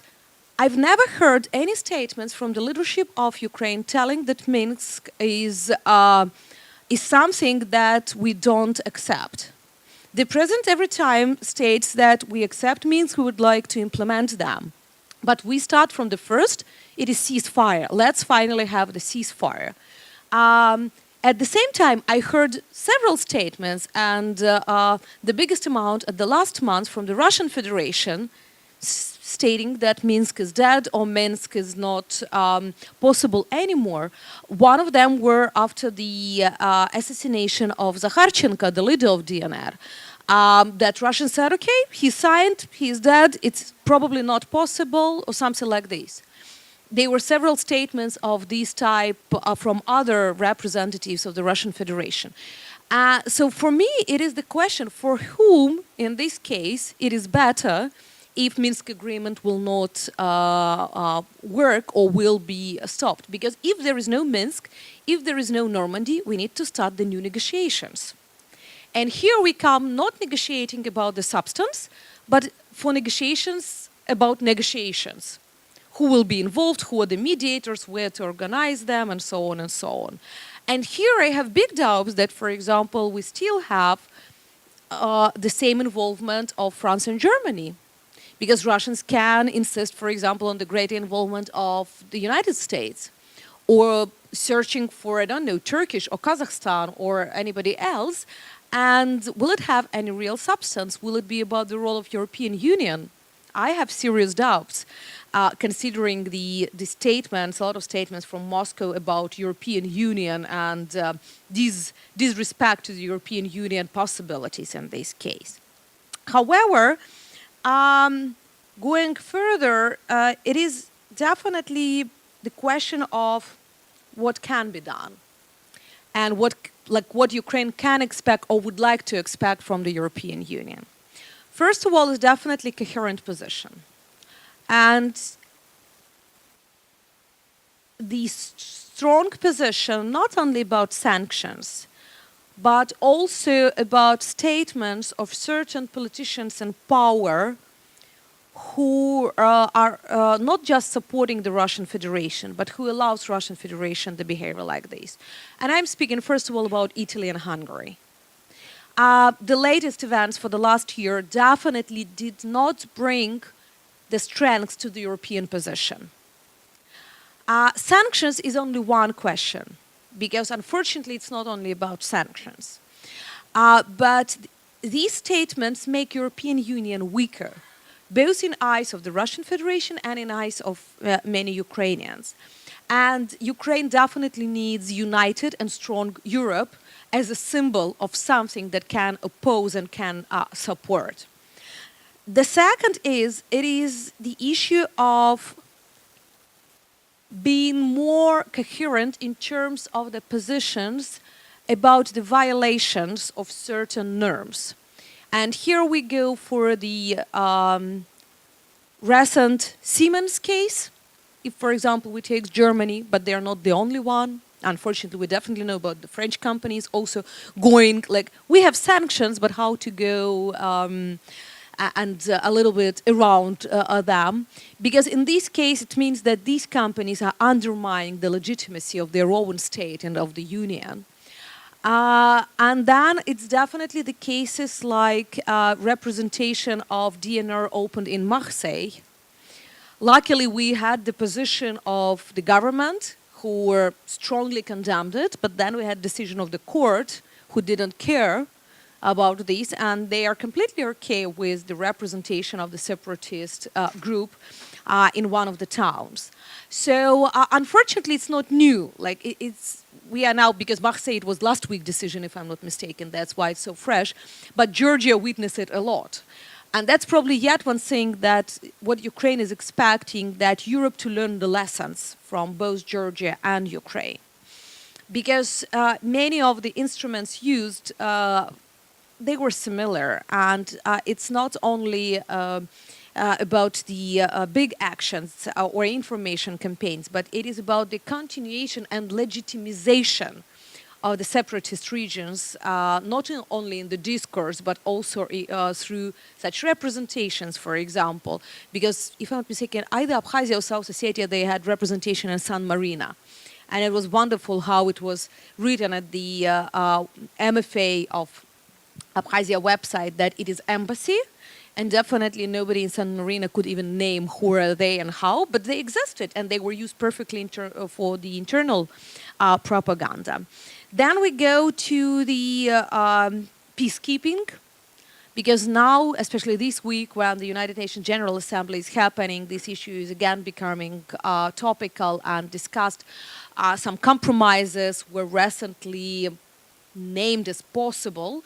I've never heard any statements from the leadership of Ukraine telling that Minsk is something that we don't accept. The president every time states that we accept Minsk, we would like to implement them. But we start from the first, it is ceasefire. Let's finally have the ceasefire. At the same time, I heard several statements, and the biggest amount at the last month from the Russian Federation, stating that Minsk is dead or Minsk is not possible anymore. One of them were after the assassination of Zakharchenko, the leader of DNR, that Russians said, okay, he signed, he is dead, it's probably not possible, or something like this. there were several statements of this type from other representatives of the Russian Federation. So for me, it is the question for whom, in this case, it is better if Minsk agreement will not work or will be stopped. Because if there is no Minsk, if there is no Normandy, we need to start the new negotiations. And here we come not negotiating about the substance, but for negotiations about negotiations. Who will be involved, who are the mediators, where to organize them, and so on and so on. And here I have big doubts that, for example, we still have the same involvement of France and Germany. Because Russians can insist, for example, on the greater involvement of the United States, or searching for, I don't know, Turkish or Kazakhstan or anybody else. And will it have any real substance? Will it be about the role of European Union? I have serious doubts, considering the statements, a lot of statements from Moscow about European Union and disrespect to the European Union possibilities in this case. However, going further, it is definitely the question of what can be done and what Ukraine can expect or would like to expect from the European Union. First of all, is definitely coherent position. And the strong position, not only about sanctions, but also about statements of certain politicians in power who are not just supporting the Russian Federation, but who allows Russian Federation the behavior like this. And I'm speaking, first of all, about Italy and Hungary. The latest events for the last year definitely did not bring the strength to the European position. Sanctions is only one question, because unfortunately it's not only about sanctions. But these statements make European Union weaker, both in eyes of the Russian Federation and in eyes of many Ukrainians. And Ukraine definitely needs united and strong Europe as a symbol of something that can oppose and can support. The second is, it is the issue of being more coherent in terms of the positions about the violations of certain norms. And here we go for the recent Siemens case. If, for example, we take Germany, but they're not the only one. Unfortunately, we definitely know about the French companies also going, like, we have sanctions, but how to go and a little bit around them. Because in this case, it means that these companies are undermining the legitimacy of their own state and of the union. And then it's definitely the cases like representation of DNR opened in Marseille. Luckily, we had the position of the government who were strongly condemned it, but then we had decision of the court who didn't care about this, and they are completely okay with the representation of the separatist group in one of the towns. So unfortunately, it's not new. Like we are now, because Marseille, it was last week's decision, if I'm not mistaken, that's why it's so fresh, but Georgia witnessed it a lot. And that's probably yet one thing that what Ukraine is expecting, that Europe to learn the lessons from both Georgia and Ukraine. Because many of the instruments used, they were similar. And it's not only about the big actions or information campaigns, but it is about the continuation and legitimization of the separatist regions, not only in the discourse, but also through such representations, for example. Because, if I'm not mistaken, either Abkhazia or South Ossetia, they had representation in San Marino. And it was wonderful how it was written at the MFA of Abkhazia website that it is embassy. And definitely nobody in San Marino could even name who are they and how, but they existed and they were used perfectly for the internal propaganda. Then we go to the peacekeeping, because now, especially this week, when the United Nations General Assembly is happening, this issue is again becoming topical and discussed. Some compromises were recently named as possible.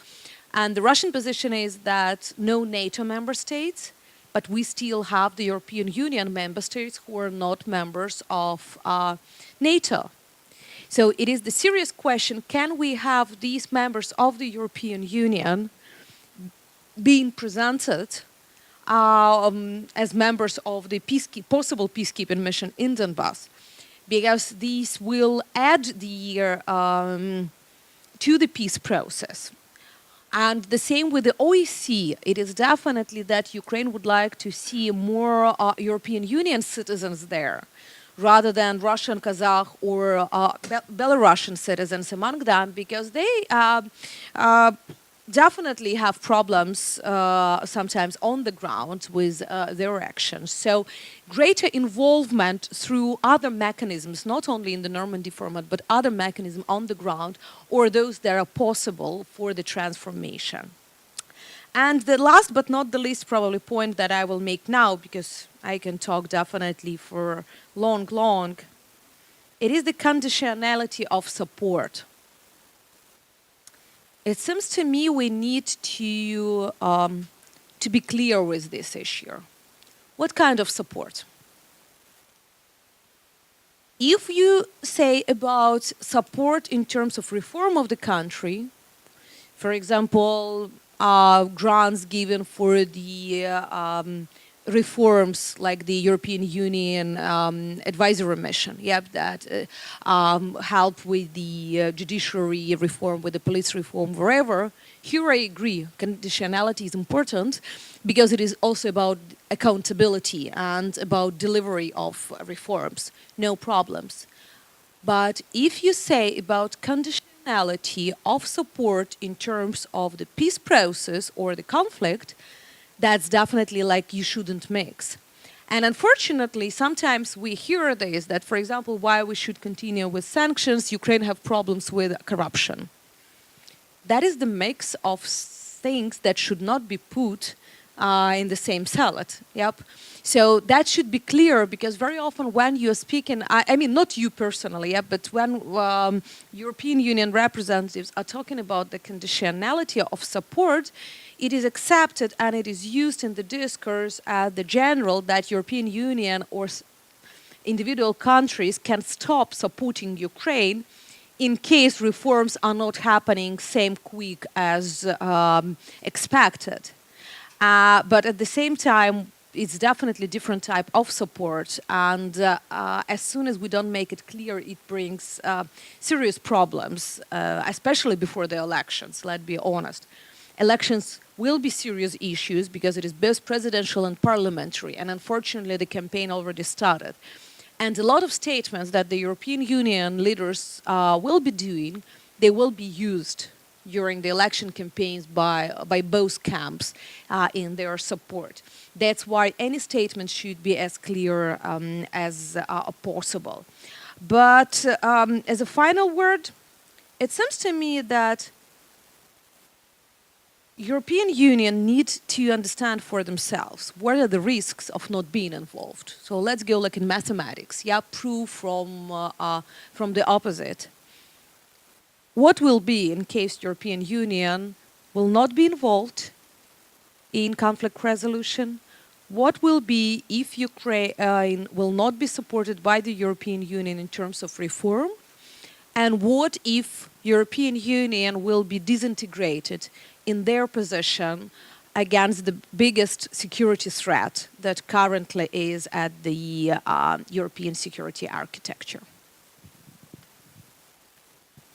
And the Russian position is that no NATO member states but we still have the European Union member states who are not members of NATO. So it is the serious question, can we have these members of the European Union being presented as members of the possible peacekeeping mission in Donbas? Because these will add to the peace process. And the same with the OSCE. It is definitely that Ukraine would like to see more European Union citizens there, rather than Russian, Kazakh, or Belarusian citizens among them, because they definitely have problems sometimes on the ground with their actions. So greater involvement through other mechanisms, not only in the Normandy format, but other mechanisms on the ground, or those that are possible for the transformation. And the last but not the least probably point that I will make now, because I can talk definitely for long, it is the conditionality of support. It seems to me we need to be clear with this issue. What kind of support? If you say about support in terms of reform of the country, for example, grants given for the reforms like the European Union advisory mission, that help with the judiciary reform, with the police reform, wherever. Here I agree, conditionality is important because it is also about accountability and about delivery of reforms, no problems. But if you say about conditionality of support in terms of the peace process or the conflict, that's definitely like you shouldn't mix. And unfortunately, sometimes we hear this, that, for example, why we should continue with sanctions, Ukraine have problems with corruption. That is the mix of things that should not be put in the same salad. Yep. So that should be clear, because very often when you're speaking, I mean, not you personally, but when European Union representatives are talking about the conditionality of support, it is accepted and it is used in the discourse as the general that European Union or individual countries can stop supporting Ukraine in case reforms are not happening same quick as expected. But at the same time, it's definitely different type of support, and as soon as we don't make it clear, it brings serious problems, especially before the elections, let's be honest. Elections will be serious issues because it is both presidential and parliamentary, and unfortunately the campaign already started. And a lot of statements that the European Union leaders will be doing, they will be used during the election campaigns by both camps in their support. That's why any statement should be as clear as possible. But as a final word, it seems to me that European Union needs to understand for themselves what are the risks of not being involved. So let's go like in mathematics, prove from the opposite. What will be in case European Union will not be involved in conflict resolution? What will be if Ukraine will not be supported by the European Union in terms of reform? And what if European Union will be disintegrated in their position against the biggest security threat that currently is at the European security architecture?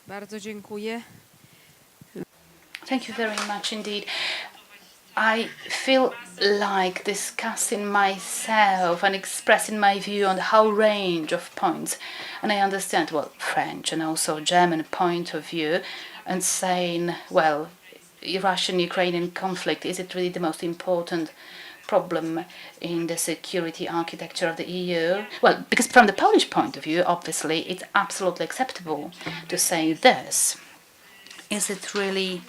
Bardzo dziękuję. Thank you very much indeed. I feel like discussing myself and expressing my view on the whole range of points. And I understand, well, French and also German point of view, and saying, well, Russian-Ukrainian conflict, is it really the most important problem in the security architecture of the EU? Well, because from the Polish point of view, obviously, it's absolutely acceptable to say this. Is it really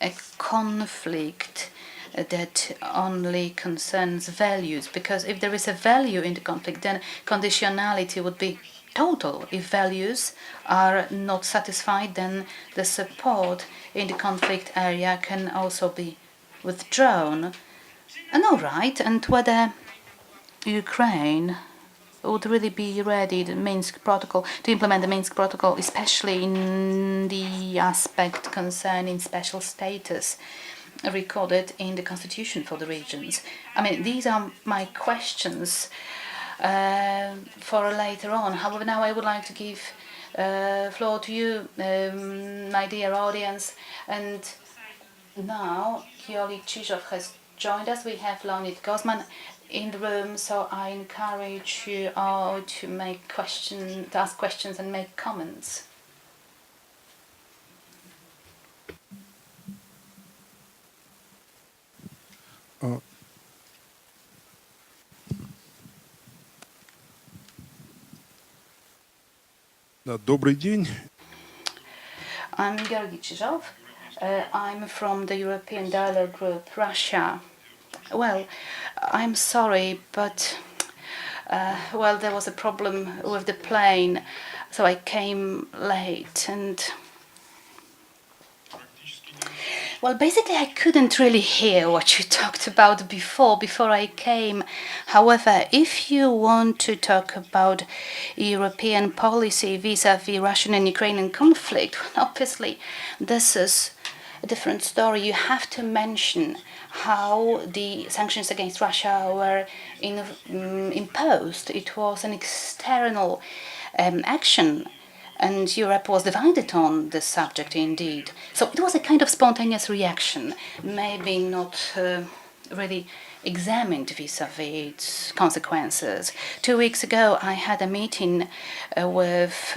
a conflict that only concerns values? Because if there is a value in the conflict, then conditionality would be total. If values are not satisfied, then the support in the conflict area can also be withdrawn. And all right, and whether Ukraine would really be ready the Minsk protocol to implement the Minsk protocol, especially in the aspect concerning special status recorded in the constitution for the regions. I mean, these are my questions for later on. However, now I would like to give floor to you, my dear audience, and now Yoli Chizhov has joined us. We have Leonid Gozman in the room, so I encourage you all to to ask questions and make comments. Да, добрый день. I'm Georgi Chizhov. I'm from the European Dialogue Group, Russia. Well, I'm sorry, but well, there was a problem with the plane, so I came late and. Well, basically, I couldn't really hear what you talked about before I came. However, if you want to talk about European policy vis-à-vis Russian and Ukrainian conflict, well, obviously, this is a different story. You have to mention how the sanctions against Russia were imposed. It was an external action, and Europe was divided on this subject indeed. So it was a kind of spontaneous reaction, maybe not really examined vis-à-vis its consequences. 2 weeks ago, I had a meeting with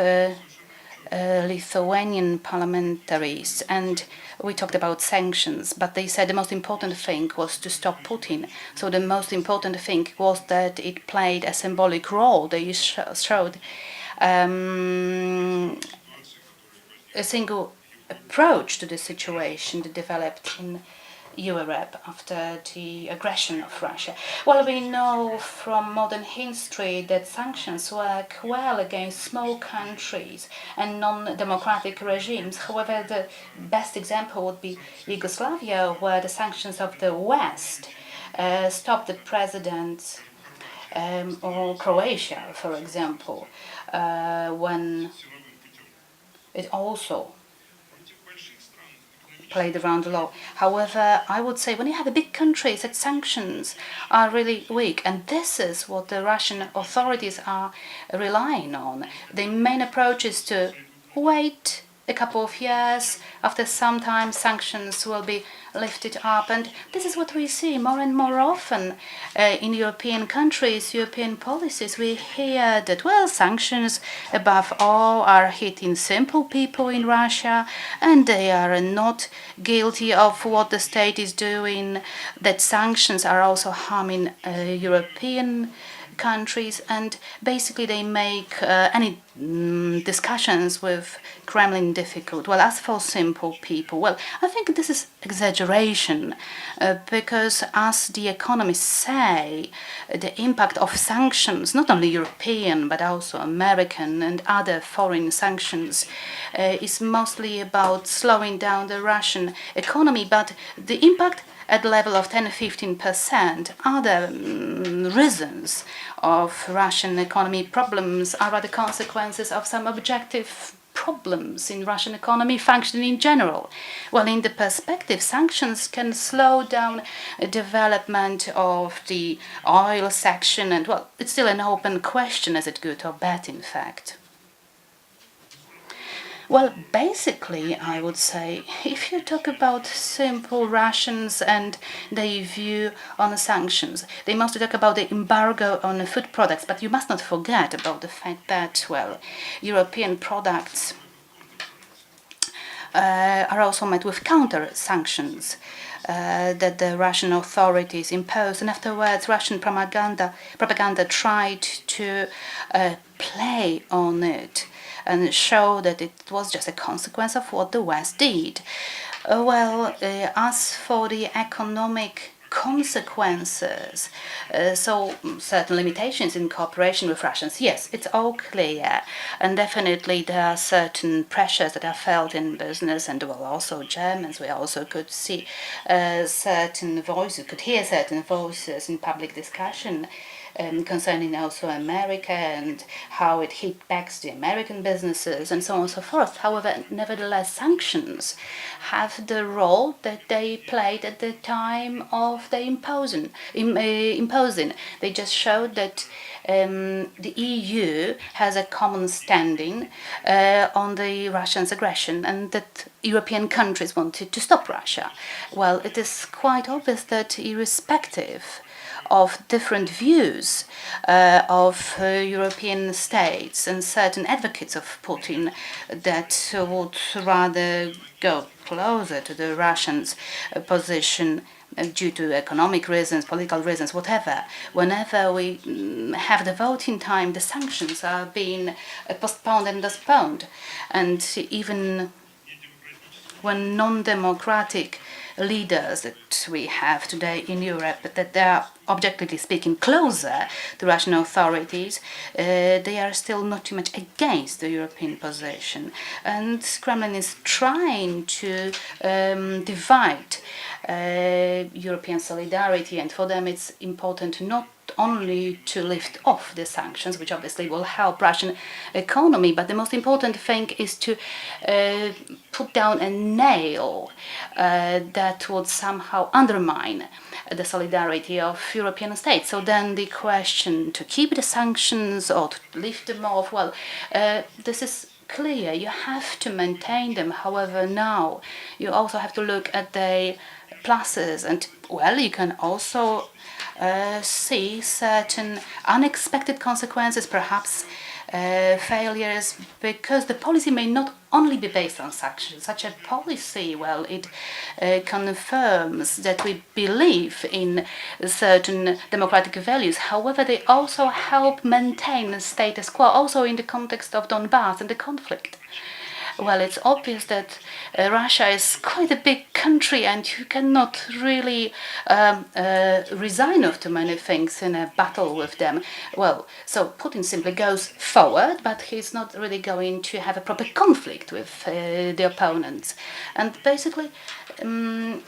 Lithuanian parliamentaries, and we talked about sanctions, but they said the most important thing was to stop Putin. So the most important thing was that it played a symbolic role. They showed a single approach to the situation that developed in Europe after the aggression of Russia. Well, we know from modern history that sanctions work well against small countries and non-democratic regimes. However, the best example would be Yugoslavia, where the sanctions of the West stopped the president, or Croatia, for example, when it also played around the law. However, I would say when you have a big country, such sanctions are really weak, and this is what the Russian authorities are relying on. The main approach is to wait a couple of years. After some time, sanctions will be lifted up, and this is what we see more and more often in European countries, European policies. We hear that, well, sanctions above all are hitting simple people in Russia, and they are not guilty of what the state is doing, that sanctions are also harming European countries, and basically they make any discussions with Kremlin difficult. Well, as for simple people, well, I think this is exaggeration because, as the economists say, the impact of sanctions, not only European but also American and other foreign sanctions, is mostly about slowing down the Russian economy, but the impact at the level of 10-15%. Other reasons of Russian economy problems are the consequences of some objective problems in Russian economy functioning in general. Well, in the perspective, sanctions can slow down development of the oil section, and well, it's still an open question, is it good or bad, in fact. Well, basically, I would say, if you talk about simple Russians and their view on the sanctions, they mostly talk about the embargo on food products, but you must not forget about the fact that, well, European products are also met with counter-sanctions that the Russian authorities imposed, and afterwards Russian propaganda tried to play on it and show that it was just a consequence of what the West did. Well, as for the economic consequences, so certain limitations in cooperation with Russians. Yes, it's all clear, and definitely there are certain pressures that are felt in business, and well, also Germans. We also could see certain voices, could hear certain voices in public discussion. Concerning also America and how it hit back the American businesses and so on and so forth. However, nevertheless, sanctions have the role that they played at the time of the imposing. They just showed that the EU has a common standing on the Russians' aggression and that European countries wanted to stop Russia. Well, it is quite obvious that irrespective of different views of European states and certain advocates of Putin that would rather go closer to the Russians' position due to economic reasons, political reasons, whatever. Whenever we have the voting time, the sanctions are being postponed and postponed. And even when non-democratic leaders that we have today in Europe, that they are objectively speaking closer to Russian authorities, they are still not too much against the European position. And Kremlin is trying to divide European solidarity, and for them it's important not only to lift off the sanctions, which obviously will help Russian economy, but the most important thing is to put down a nail that would somehow undermine the solidarity of European states. So then the question to keep the sanctions or to lift them off, well, this is clear. You have to maintain them. However, now you also have to look at the pluses, and well, you can also see certain unexpected consequences, perhaps failures, because the policy may not only be based on sanctions. Such a policy, well, it confirms that we believe in certain democratic values. However, they also help maintain the status quo, also in the context of Donbas and the conflict. Well, it's obvious that Russia is quite a big country and you cannot really resign of too many things in a battle with them. Well, so Putin simply goes forward, but he's not really going to have a proper conflict with the opponents. And basically,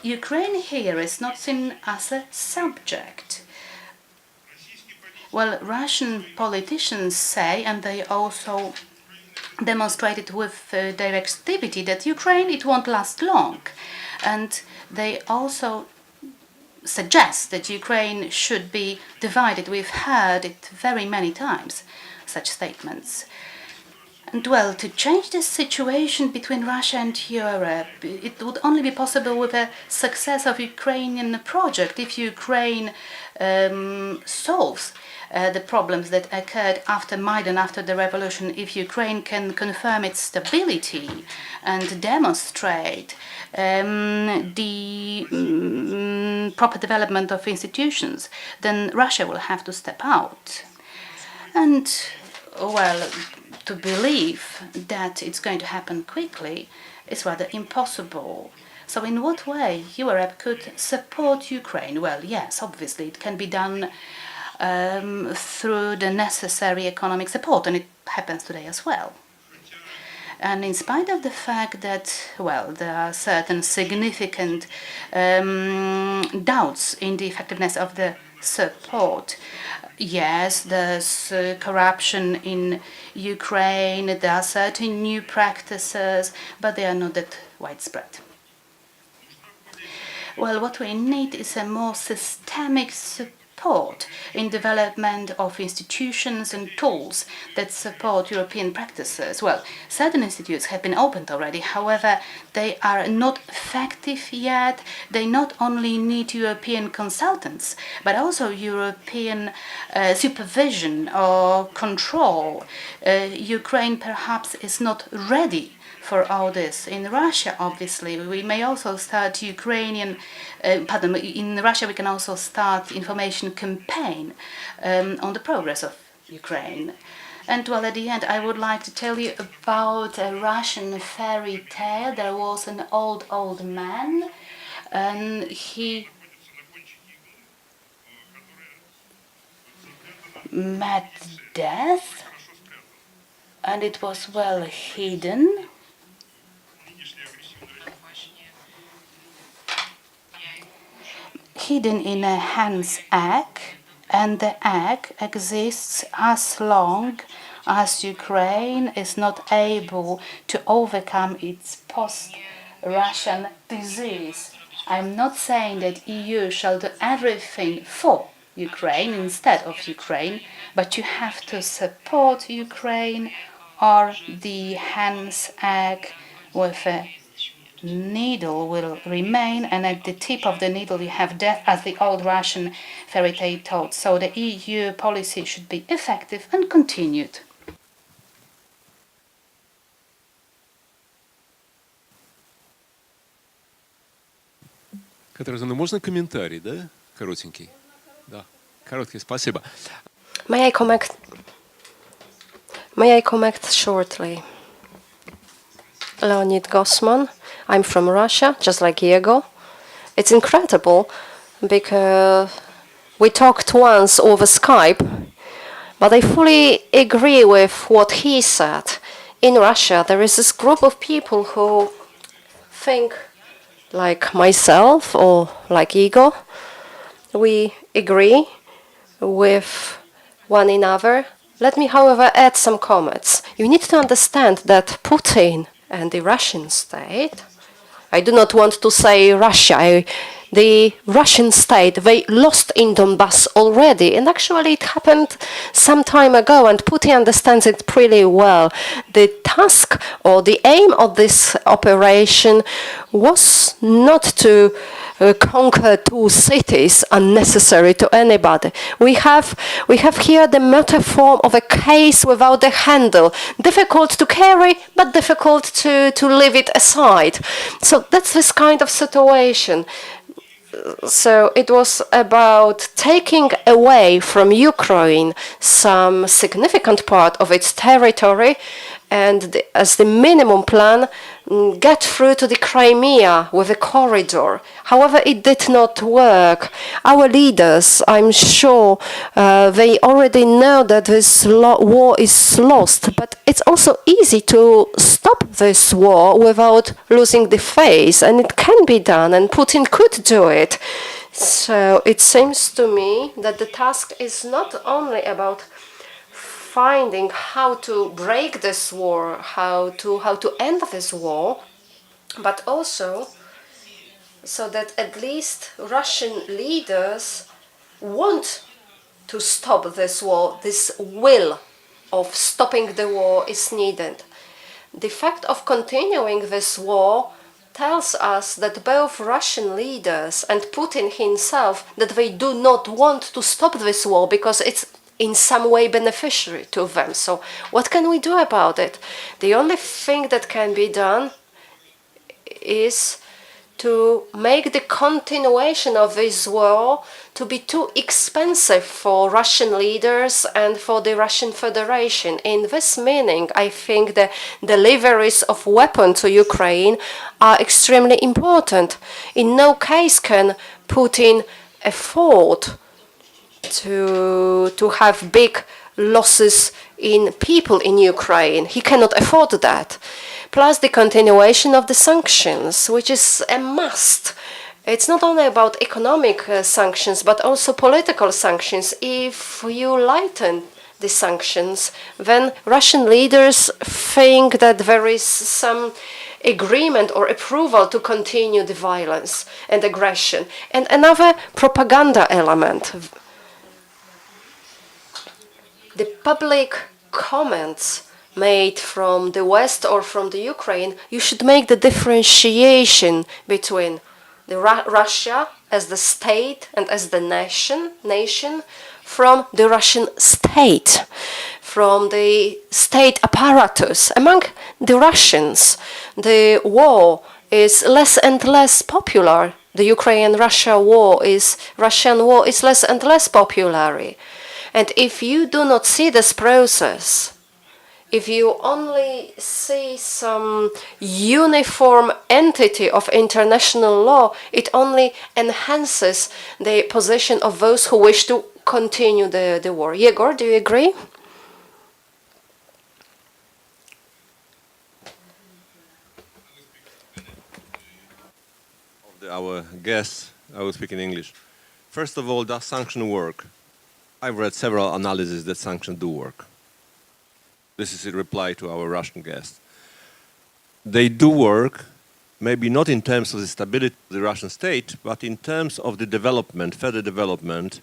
Ukraine here is not seen as a subject. Well, Russian politicians say, and they also demonstrated with their activity, that Ukraine, it won't last long. And they also suggest that Ukraine should be divided. We've heard it very many times, such statements. And well, to change this situation between Russia and Europe, it would only be possible with a success of Ukrainian project. If Ukraine solves the problems that occurred after Maidan, after the revolution, if Ukraine can confirm its stability and demonstrate the proper development of institutions, then Russia will have to step out. And, well, to believe that it's going to happen quickly is rather impossible. So in what way Europe could support Ukraine? Well, yes, obviously it can be done through the necessary economic support, and it happens today as well. And in spite of the fact that, well, there are certain significant doubts in the effectiveness of the support, yes, there's corruption in Ukraine, there are certain new practices, but they are not that widespread. Well, what we need is a more systemic support in development of institutions and tools that support European practices. Well, certain institutes have been opened already, however, they are not effective yet. They not only need European consultants, but also European supervision or control. Ukraine perhaps is not ready for all this. In Russia, obviously, we may also start in Russia we can also start information campaign on the progress of Ukraine. And well, at the end, I would like to tell you about a Russian fairy tale. There was an old man, and he met death, and it was well hidden. Hidden in a hen's egg, and the egg exists as long as Ukraine is not able to overcome its post-Russian disease. I'm not saying that EU shall do everything for Ukraine instead of Ukraine, but you have to support Ukraine, or the hen's egg with a needle will remain, and at the tip of the needle you have death, as the old Russian fairy tale told. So the EU policy should be effective and continued. Катерина, можно комментарий, да? Коротенький. Да. Короткий, спасибо. May I comment? May I comment shortly? Leonid Gosman. I'm from Russia, just like Diego. It's incredible because we talked once over Skype, but I fully agree with what he said. In Russia, there is this group of people who think like myself or like Igor. We agree with one another. Let me, however, add some comments. You need to understand that Putin and the Russian state, I do not want to say Russia, the Russian state, they lost in Donbas already, and actually it happened some time ago, and Putin understands it pretty well. The task or the aim of this operation was not to conquer two cities unnecessary to anybody. We have here the metaphor of a case without a handle, difficult to carry, but difficult to leave it aside. So that's this kind of situation. So it was about taking away from Ukraine some significant part of its territory, and as the minimum plan, get through to the Crimea with a corridor. However, it did not work. Our leaders, I'm sure, they already know that this war is lost, but it's also easy to stop this war without losing the face, and it can be done, and Putin could do it. So it seems to me that the task is not only about finding how to break this war, how to end this war, but also so that at least Russian leaders want to stop this war. This will of stopping the war is needed. The fact of continuing this war tells us that both Russian leaders and Putin himself, that they do not want to stop this war because it's in some way beneficiary to them. So what can we do about it? The only thing that can be done is to make the continuation of this war to be too expensive for Russian leaders and for the Russian Federation. In this meaning, I think the deliveries of weapons to Ukraine are extremely important. In no case can Putin afford to have big losses in people in Ukraine. He cannot afford that. Plus the continuation of the sanctions, which is a must. It's not only about economic sanctions, but also political sanctions. If you lighten the sanctions, then Russian leaders think that there is some agreement or approval to continue the violence and aggression. And another propaganda element. The public comments made from the West or from the Ukraine, you should make the differentiation between the Russia as the state and as the nation from the Russian state, from the state apparatus. Among the Russians, the war is less and less popular. The Ukraine-Russian war is less and less popular. And if you do not see this process, if you only see some uniform entity of international law, it only enhances the position of those who wish to continue the war. Yegor, do you agree? Our guests, I will speak in English. First of all, does sanction work? I've read several analyses that sanctions do work. This is a reply to our Russian guest. They do work, maybe not in terms of the stability of the Russian state, but in terms of the development, further development,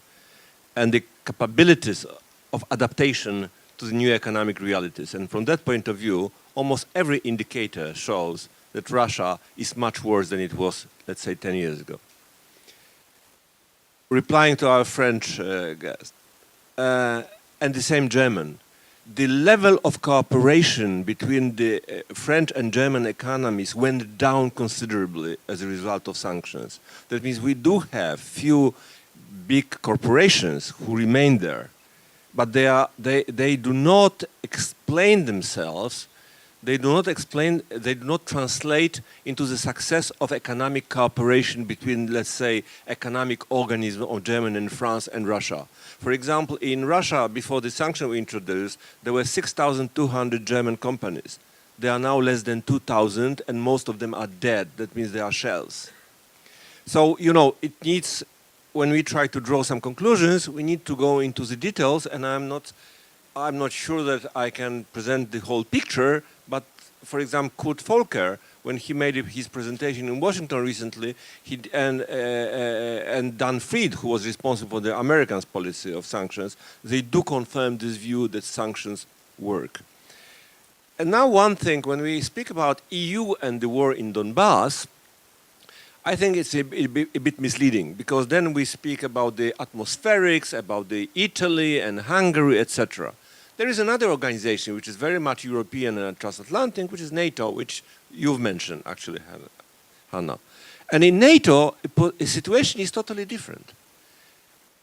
and the capabilities of adaptation to the new economic realities. And from that point of view, almost every indicator shows that Russia is much worse than it was, let's say, 10 years ago. Replying to our French guest, and the same German, the level of cooperation between the French and German economies went down considerably as a result of sanctions. That means we do have few big corporations who remain there, but they do not explain themselves. They do not translate into the success of economic cooperation between, let's say, economic organisms of Germany and France and Russia. For example, in Russia, before the sanctions were introduced, there were 6,200 German companies. There are now less than 2,000, and most of them are dead. That means they are shells. So, you know, it needs, when we try to draw some conclusions, we need to go into the details, and I'm not sure that I can present the whole picture, but for example, Kurt Volker, when he made his presentation in Washington recently, and Dan Fried, who was responsible for the Americans' policy of sanctions, they do confirm this view that sanctions work. And now one thing, when we speak about EU and the war in Donbas, I think it's a bit misleading, because then we speak about the atmospherics, about the Italy and Hungary, etc. There is another organization which is very much European and transatlantic, which is NATO, which you've mentioned, actually, Hanna. And in NATO, the situation is totally different.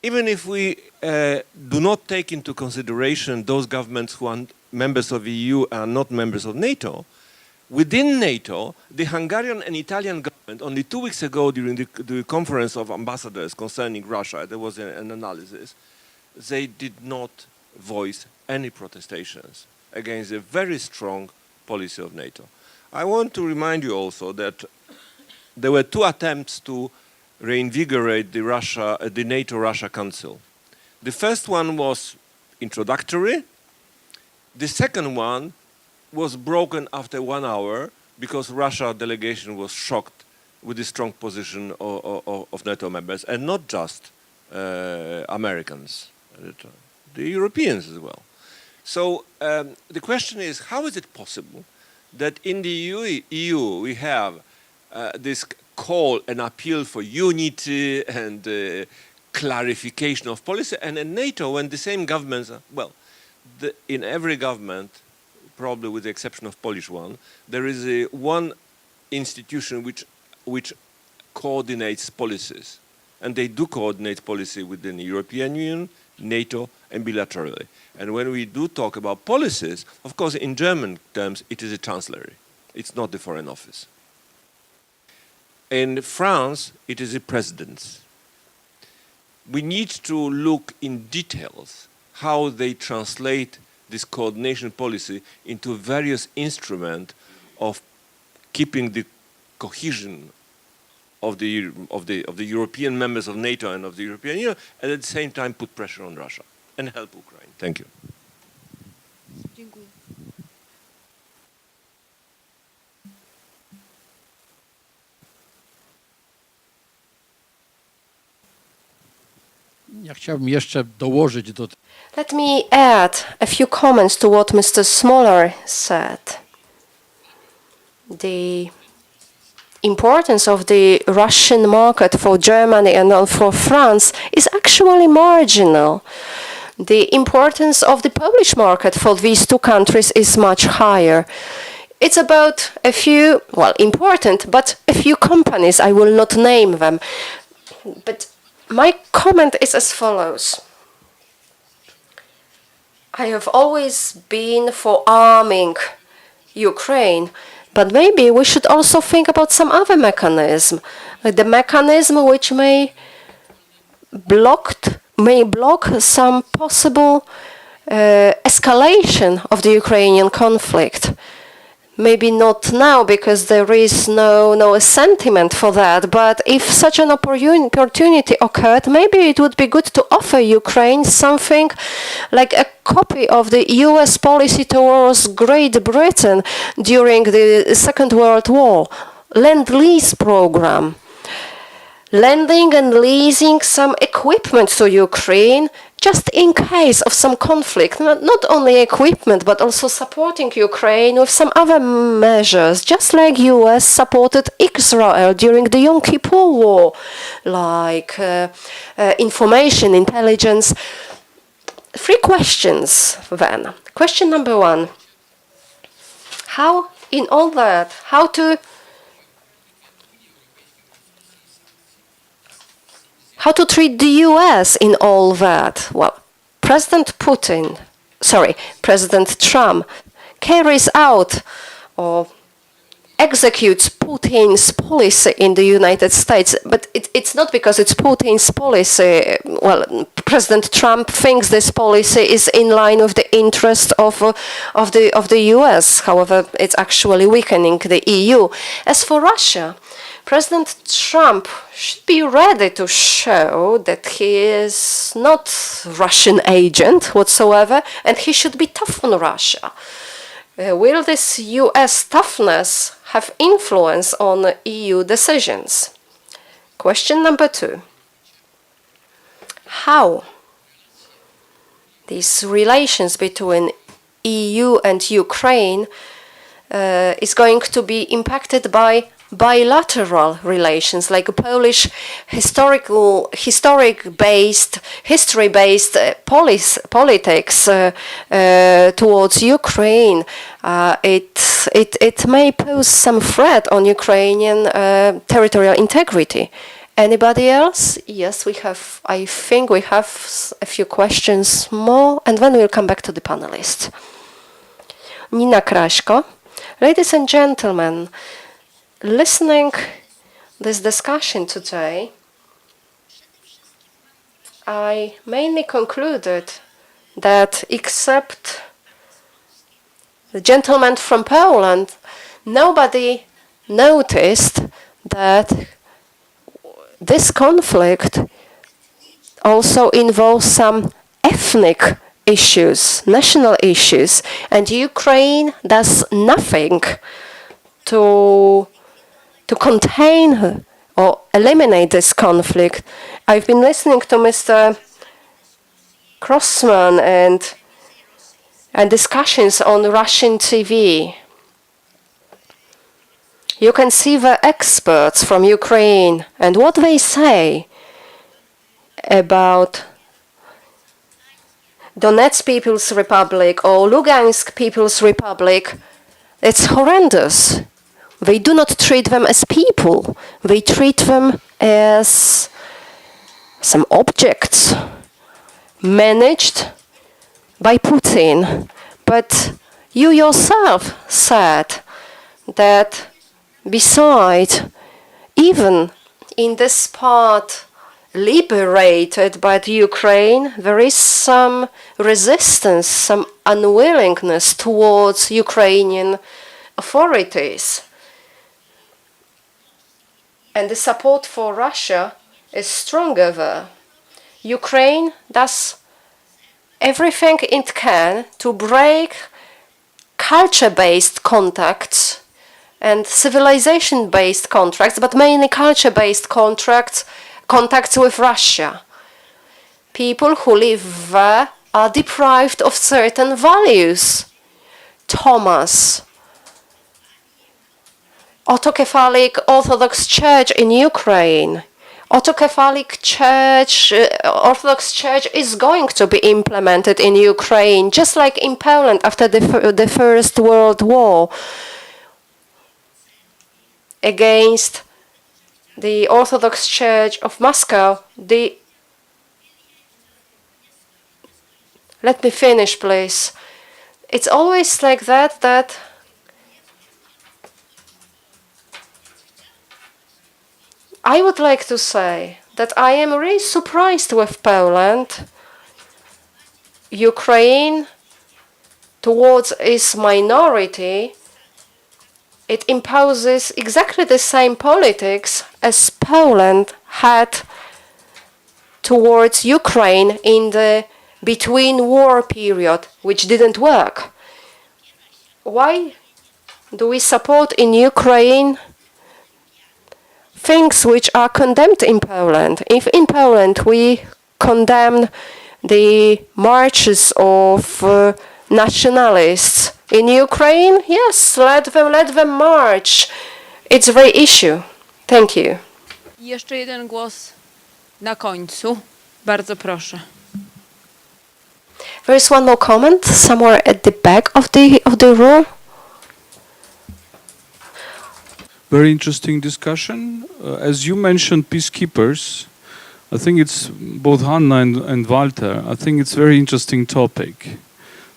Even if we do not take into consideration those governments who are members of the EU and are not members of NATO, within NATO, the Hungarian and Italian government, only 2 weeks ago during the conference of ambassadors concerning Russia, there was an analysis, they did not voice any protestations against the very strong policy of NATO. I want to remind you also that there were 2 attempts to reinvigorate the NATO-Russia Council. The first one was introductory. The second one was broken after 1 hour because Russia delegation was shocked with the strong position of NATO members, and not just Americans, the Europeans as well. So the question is, how is it possible that in the EU we have this call and appeal for unity and clarification of policy, and in NATO, when the same governments, in every government, probably with the exception of Polish one, there is one institution which coordinates policies, and they do coordinate policy within the European Union, NATO, and bilaterally. And when we do talk about policies, of course, in German terms, it is a chancellery. It's not the Foreign Office. In France, it is a president's. We need to look in details how they translate this coordination policy into various instruments of keeping the cohesion of the European members of NATO and of the European Union, and at the same time put pressure on Russia and help Ukraine. Thank you. Dziękuję. Ja chciałbym jeszcze dołożyć do Let me add a few comments to what Mr. Smolar said. The importance of the Russian market for Germany and for France is actually marginal. The importance of the Polish market for these 2 countries is much higher. It's about a few, important, but a few companies. I will not name them. But my comment is as follows. I have always been for arming Ukraine, but maybe we should also think about some other mechanism, the mechanism which may may block some possible escalation of the Ukrainian conflict. Maybe not now because there is no sentiment for that, but if such an opportunity occurred, maybe it would be good to offer Ukraine something like a copy of the US policy towards Great Britain during the Second World War, Lend-Lease program. Lending and leasing some equipment to Ukraine just in case of some conflict, not only equipment, but also supporting Ukraine with some other measures, just like US supported Israel during the Yom Kippur War, like information, intelligence. 3 questions then. Question number 1. How in all that, how to treat the US in all that? Well, President Trump carries out or executes Putin's policy in the United States, but it's not because it's Putin's policy. Well, President Trump thinks this policy is in line with the interest of the US. However, it's actually weakening the EU. As for Russia, President Trump should be ready to show that he is not Russian agent whatsoever, and he should be tough on Russia. Will this US toughness have influence on EU decisions? Question number 2. How these relations between EU and Ukraine is going to be impacted by bilateral relations, like Polish history-based politics towards Ukraine. It may pose some threat on Ukrainian territorial integrity. Anybody else? Yes, we have. I think we have a few questions more, and then we'll come back to the panelists. Nina Kraśko. Ladies and gentlemen, listening this discussion today, I mainly concluded that except the gentleman from Poland, nobody noticed that this conflict also involves some ethnic issues, national issues, and Ukraine does nothing to contain or eliminate this conflict. I've been listening to Mr. Crossman and discussions on Russian TV. You can see the experts from Ukraine and what they say about Donetsk People's Republic or Lugansk People's Republic. It's horrendous. They do not treat them as people. They treat them as some objects managed by Putin. But you yourself said that besides, even in this part liberated by the Ukraine, there is some resistance, some unwillingness towards Ukrainian authorities. And the support for Russia is stronger there. Ukraine does everything it can to break culture-based contacts and civilization-based contracts, but mainly culture-based contacts with Russia. People who live there are deprived of certain values. Thomas, autocephalic Orthodox Church in Ukraine. Autocephalic Church, Orthodox Church is going to be implemented in Ukraine, just like in Poland after the First World War, against the Orthodox Church of Moscow. Let me finish, please. It's always like that I would like to say that I am really surprised with Poland. Ukraine, towards its minority, it imposes exactly the same politics as Poland had towards Ukraine in the between war period, which didn't work. Why do we support in Ukraine things which are condemned in Poland? If in Poland we condemn the marches of nationalists, in Ukraine, yes, let them march. It's a very issue. Thank you. I jeszcze jeden głos na końcu. Bardzo proszę. There is one more comment somewhere at the back of the room. Very interesting discussion. As you mentioned, peacekeepers, I think it's both Hanna and Walter. I think it's a very interesting topic.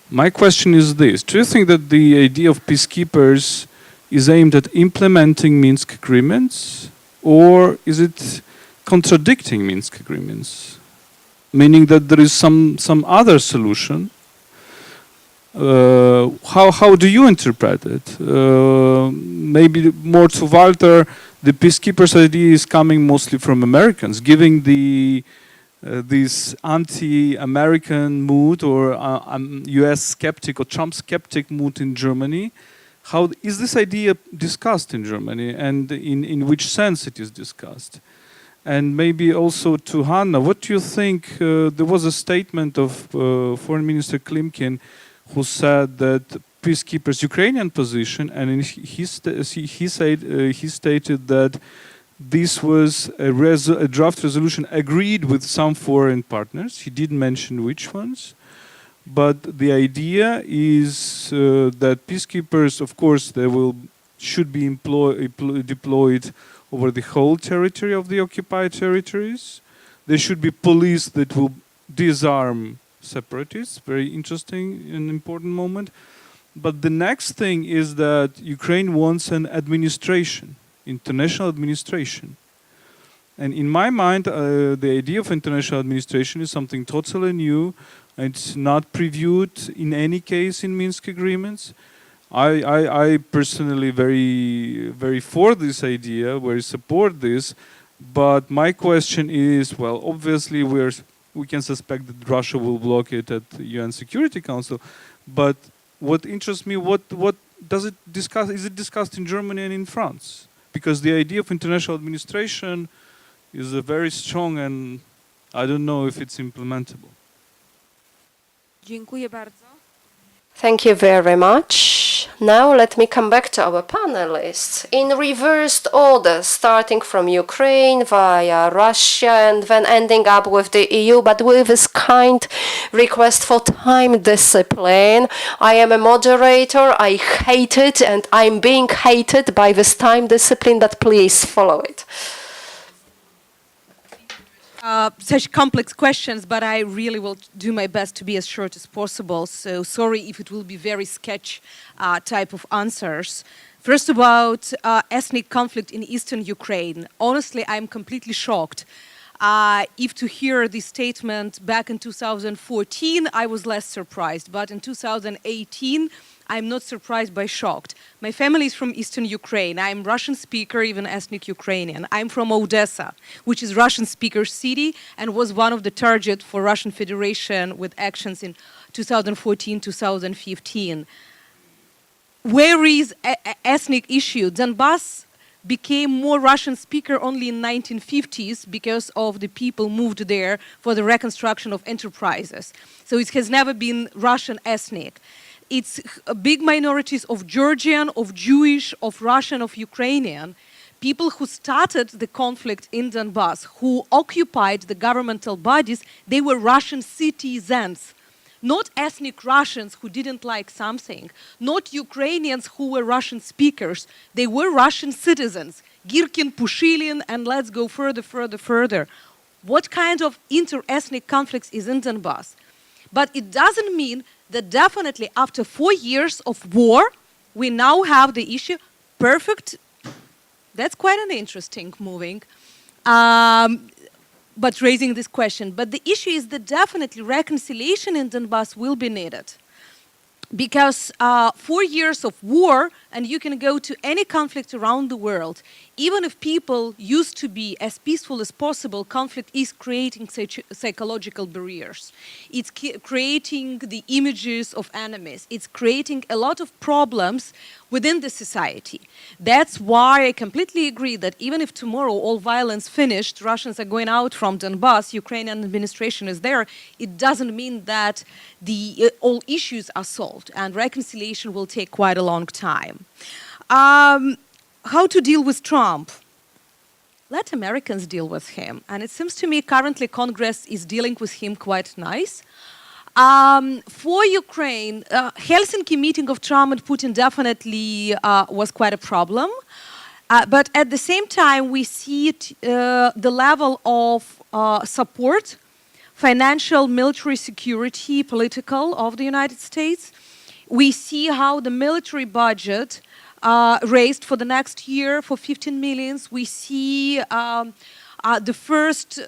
My question is this: do you think that the idea of peacekeepers is aimed at implementing Minsk agreements, or is it contradicting Minsk agreements? Meaning that there is some other solution. How do you interpret it? Maybe more to Walter, the peacekeepers idea is coming mostly from Americans, giving the this anti-American mood or US skeptic or Trump skeptic mood in Germany. How is this idea discussed in Germany, and in which sense it is discussed? And maybe also to Hanna, what do you think? There was a statement of Foreign Minister Klimkin who said that peacekeepers' Ukrainian position, and he stated that this was a draft resolution agreed with some foreign partners. He didn't mention which ones. But the idea is that peacekeepers, of course, should be deployed over the whole territory of the occupied territories. There should be police that will disarm separatists. Very interesting and important moment. But the next thing is that Ukraine wants an administration, international administration. And in my mind, the idea of international administration is something totally new. It's not previewed in any case in Minsk agreements. I personally very for this idea, very support this. But my question is, well, obviously we can suspect that Russia will block it at the UN Security Council. But what interests me, what does it discuss? Is it discussed in Germany and in France? Because the idea of international administration is a very strong, and I don't know if it's implementable. Dziękuję bardzo. Thank you very much. Now let me come back to our panelists in reversed order, starting from Ukraine via Russia and then ending up with the EU, but with this kind request for time discipline. I am a moderator, I hate it, and I'm being hated by this time discipline, but please follow it. Such complex questions, but I really will do my best to be as short as possible. So sorry if it will be very sketch type of answers. First, about ethnic conflict in eastern Ukraine. Honestly, I'm completely shocked. If to hear the statement back in 2014, I was less surprised. But in 2018, I'm not surprised by shocked. My family is from eastern Ukraine. I'm Russian speaker, even ethnic Ukrainian. I'm from Odessa, which is Russian speaker city and was one of the target for Russian Federation with actions in 2014, 2015. Where is ethnic issue? Donbas became more Russian speaker only in 1950s because of the people moved there for the reconstruction of enterprises. So it has never been Russian ethnic. It's big minorities of Georgian, of Jewish, of Russian, of Ukrainian. People who started the conflict in Donbas, who occupied the governmental bodies, they were Russian citizens. Not ethnic Russians who didn't like something, not Ukrainians who were Russian speakers. They were Russian citizens. Girkin, Pushilin, and let's go further. What kind of inter-ethnic conflicts is in Donbas? But it doesn't mean that definitely after 4 years of war, we now have the issue perfect. That's quite an interesting moving. but raising this question. But the issue is that definitely reconciliation in Donbas will be needed. Because 4 years of war, and you can go to any conflict around the world, even if people used to be as peaceful as possible, conflict is creating psychological barriers. It's creating the images of enemies. It's creating a lot of problems within the society. That's why I completely agree that even if tomorrow all violence finished, Russians are going out from Donbas, Ukrainian administration is there, it doesn't mean that all issues are solved, and reconciliation will take quite a long time. How to deal with Trump? Let Americans deal with him. And it seems to me currently Congress is dealing with him quite nice. For Ukraine, Helsinki meeting of Trump and Putin definitely was quite a problem. But at the same time, we see the level of support, financial, military security, political of the United States. We see how the military budget raised for the next year for 15 millions. We see the first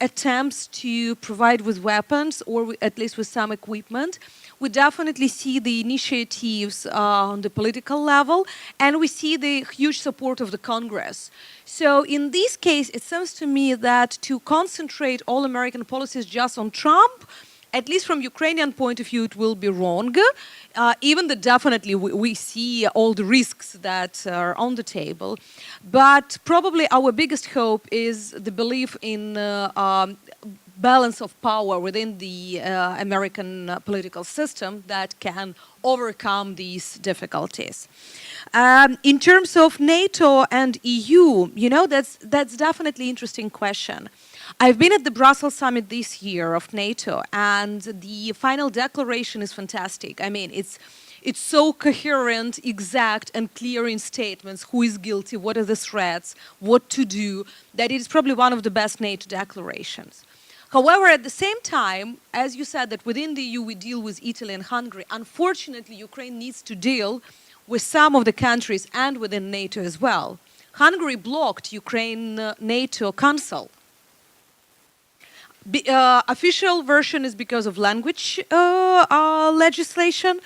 attempts to provide with weapons, or at least with some equipment. We definitely see the initiatives on the political level, and we see the huge support of the Congress. So in this case, it seems to me that to concentrate all American policies just on Trump, at least from Ukrainian point of view, it will be wrong. Even though definitely we see all the risks that are on the table. But probably our biggest hope is the belief in balance of power within the American political system that can overcome these difficulties. In terms of NATO and EU, you know, that's definitely an interesting question. I've been at the Brussels summit this year of NATO, and the final declaration is fantastic. I mean, it's so coherent, exact, and clear in statements who is guilty, what are the threats, what to do, that it is probably one of the best NATO declarations. However, at the same time, as you said, that within the EU we deal with Italy and Hungary, unfortunately, Ukraine needs to deal with some of the countries and within NATO as well. Hungary blocked Ukraine-NATO Council. Official version is because of language legislation,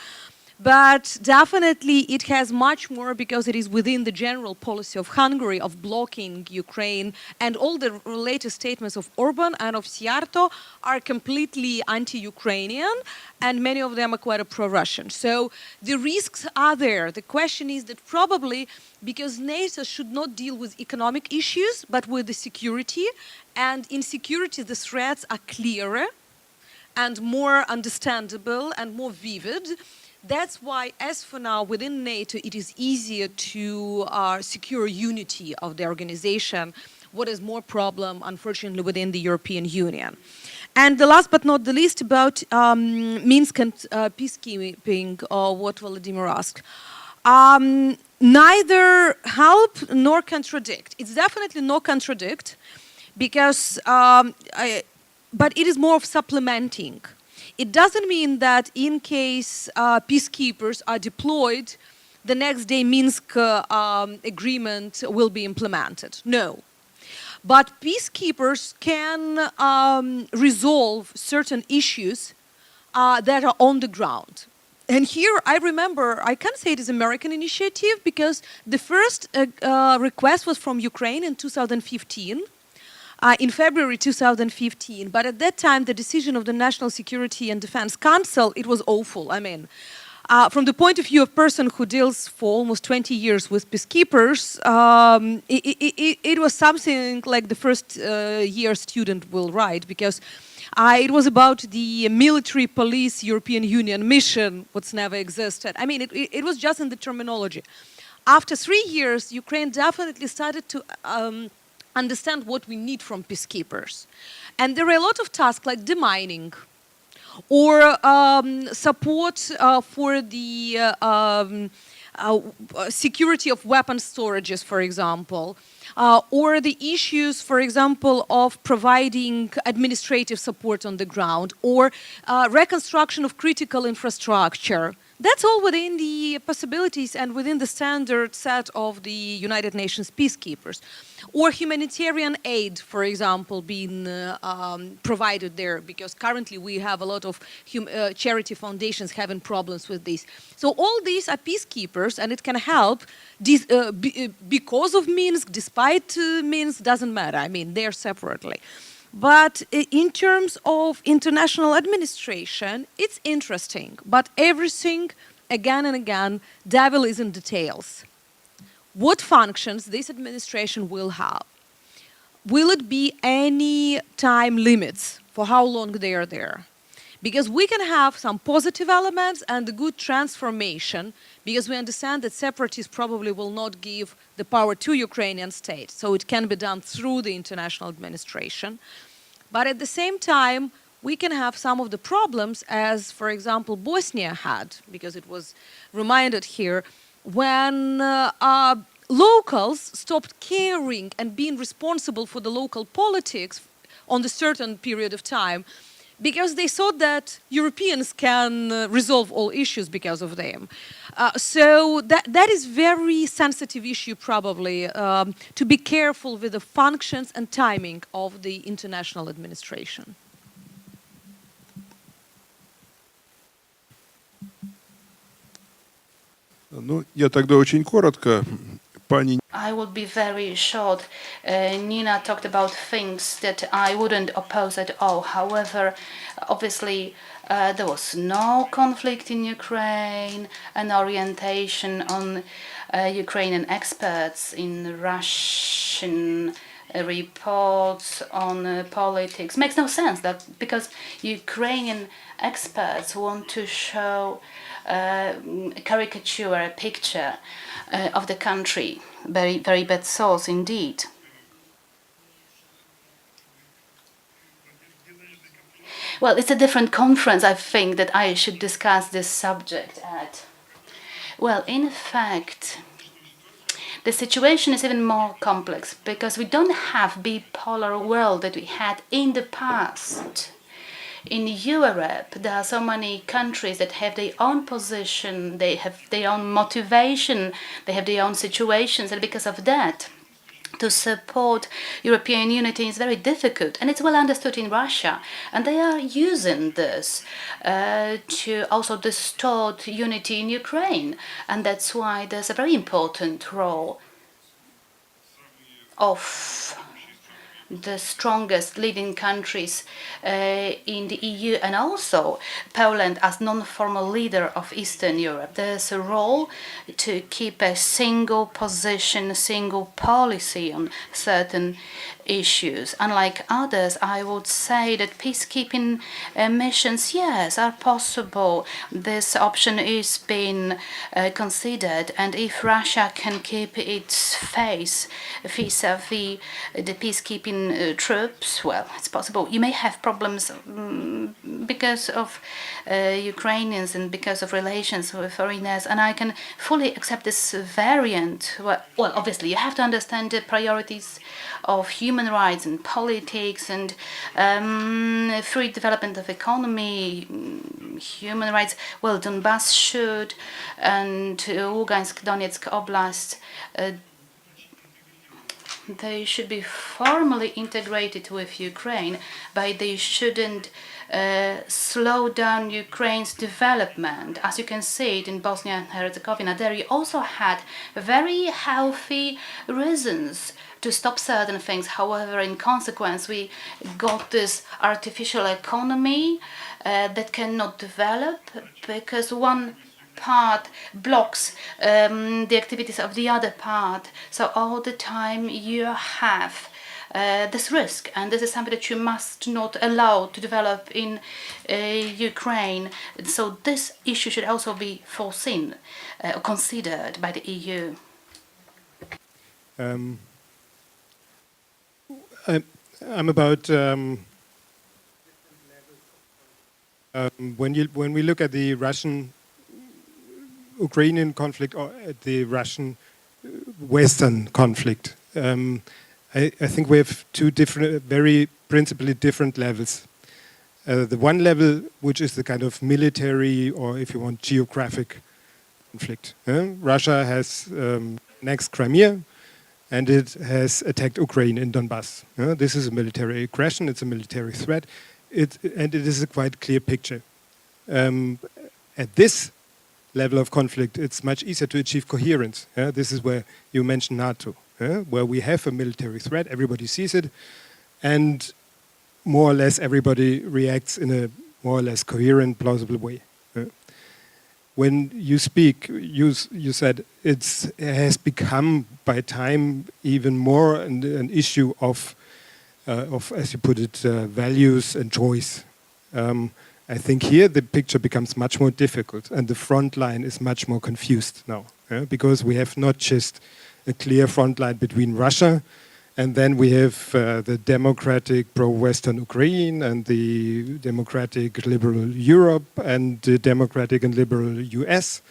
but definitely it has much more because it is within the general policy of Hungary of blocking Ukraine, and all the latest statements of Orban and of Siarto are completely anti-Ukrainian, and many of them are quite pro-Russian. So the risks are there. The question is that probably because NATO should not deal with economic issues, but with the security, and in security the threats are clearer and more understandable and more vivid. That's why, as for now, within NATO, it is easier to secure unity of the organization. What is more problem, unfortunately, within the European Union. And the last but not the least about Minsk and peacekeeping, what Vladimir asked. Neither help nor contradict. It's definitely no contradict, because, but it is more of supplementing. It doesn't mean that in case peacekeepers are deployed, the next day Minsk agreement will be implemented. No. But peacekeepers can resolve certain issues that are on the ground. And here I remember, I can't say it is American initiative, because the first request was from Ukraine in 2015. In February 2015, but at that time the decision of the National Security and Defense Council, it was awful. I mean, from the point of view of a person who deals for almost 20 years with peacekeepers, it was something like the first year student will write, because it was about the military police European Union mission, what's never existed. I mean, it was just in the terminology. After 3 years, Ukraine definitely started to understand what we need from peacekeepers. And there are a lot of tasks like demining, or support for the security of weapon storages, for example, or the issues, for example, of providing administrative support on the ground, or reconstruction of critical infrastructure. That's all within the possibilities and within the standard set of the United Nations peacekeepers. Or humanitarian aid, for example, being provided there, because currently we have a lot of charity foundations having problems with this. So all these are peacekeepers, and it can help because of Minsk, despite Minsk, doesn't matter. I mean, they're separately. But in terms of international administration, it's interesting. But everything, again and again, devil is in details. What functions this administration will have? Will it be any time limits for how long they are there? Because we can have some positive elements and a good transformation, because we understand that separatists probably will not give the power to Ukrainian state. So it can be done through the international administration. But at the same time, we can have some of the problems, as, for example, Bosnia had, because it was reminded here, when locals stopped caring and being responsible for the local politics on a certain period of time, because they thought that Europeans can resolve all issues because of them. So that is very sensitive issue, probably, to be careful with the functions and timing of the international administration. Ну, я тогда очень коротко. Пани I would be very short. Nina talked about things that I wouldn't oppose at all. However, obviously, there was no conflict in Ukraine, an orientation on Ukrainian experts in Russian reports on politics. Makes no sense, that because Ukrainian experts want to show a caricature, a picture of the country. Very, very bad source indeed. Well, it's a different conference, I think, that I should discuss this subject at. Well, in fact, the situation is even more complex because we don't have bipolar world that we had in the past. In Europe, there are so many countries that have their own position, they have their own motivation, they have their own situations, and because of that, to support European unity is very difficult, and it's well understood in Russia. And they are using this to also distort unity in Ukraine. And that's why there's a very important role of the strongest leading countries in the EU, and also Poland as non-formal leader of Eastern Europe. There's a role to keep a single position, a single policy on certain issues. Unlike others, I would say that peacekeeping missions, yes, are possible. This option is being considered, and if Russia can keep its face vis-a-vis the peacekeeping troops, well, it's possible. You may have problems because of Ukrainians and because of relations with foreigners, and I can fully accept this variant. Well, obviously, you have to understand the priorities of human rights and politics and free development of economy, human rights. Well, Donbas should, and Lugansk, Donetsk Oblast, they should be formally integrated with Ukraine, but they shouldn't slow down Ukraine's development. As you can see it in Bosnia and Herzegovina, there you also had very healthy reasons to stop certain things. However, in consequence, we got this artificial economy that cannot develop because one part blocks the activities of the other part. So all the time you have this risk, and this is something that you must not allow to develop in Ukraine. So this issue should also be foreseen or considered by the EU. I'm about when we look at the Russian-Ukrainian conflict or at the Russian-Western conflict. I think we have two different, very principally different levels. The one level, which is the kind of military or, if you want, geographic conflict. Russia has annexed Crimea, and it has attacked Ukraine in Donbas. This is a military aggression, it's a military threat, and it is a quite clear picture. At this level of conflict, it's much easier to achieve coherence. This is where you mentioned NATO, where we have a military threat, everybody sees it, and more or less everybody reacts in a more or less coherent, plausible way. When you speak, you said it has become by time even more an issue of, as you put it, values and choice. I think here the picture becomes much more difficult, and the front line is much more confused now, because we have not just a clear front line between Russia, and then we have the democratic pro-Western Ukraine and the democratic liberal Europe and the democratic and liberal US.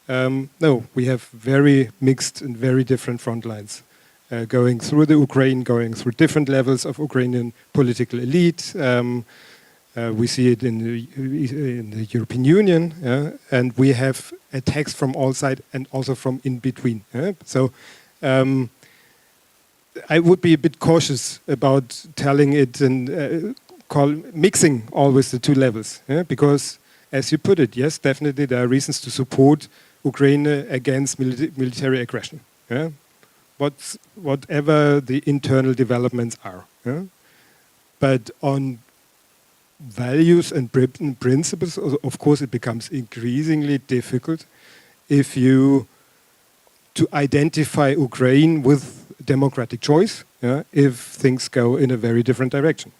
No, we have very mixed and very different front lines going through the Ukraine, going through different levels of Ukrainian political elite. We see it in the European Union, and we have attacks from all sides and also from in between. So I would be a bit cautious about telling it and mixing always the two levels, because, as you put it, yes, definitely there are reasons to support Ukraine against military aggression, whatever the internal developments are. But on values and principles, of course, it becomes increasingly difficult if you to identify Ukraine with democratic choice, if things go in a very different direction.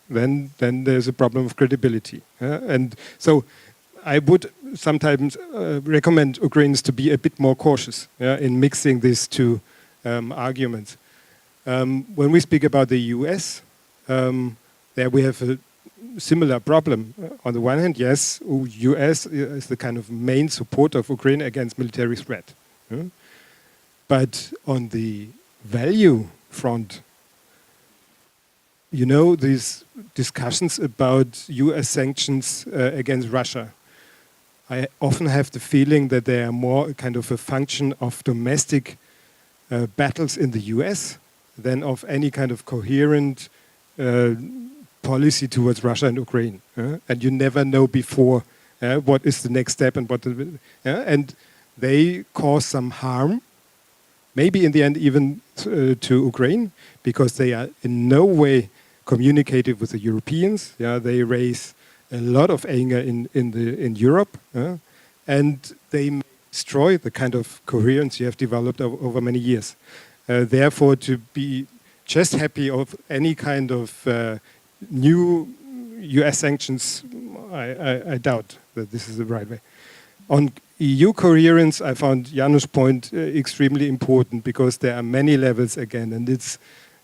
Then there's a problem of credibility. And so I would sometimes recommend Ukrainians to be a bit more cautious in mixing these two arguments. When we speak about the US, there we have a similar problem. On the one hand, yes, US is the kind of main supporter of Ukraine against military threat. But on the value front, you know, these discussions about US sanctions against Russia, I often have the feeling that they are more kind of a function of domestic battles in the US than of any kind of coherent policy towards Russia and Ukraine. And you never know before what is the next step and and they cause some harm, maybe in the end even to Ukraine, because they are in no way communicative with the Europeans. They raise a lot of anger in Europe, and they destroy the kind of coherence you have developed over many years. Therefore, to be just happy of any kind of new US sanctions, I doubt that this is the right way. On EU coherence, I found Janusz' point extremely important, because there are many levels again, and it's,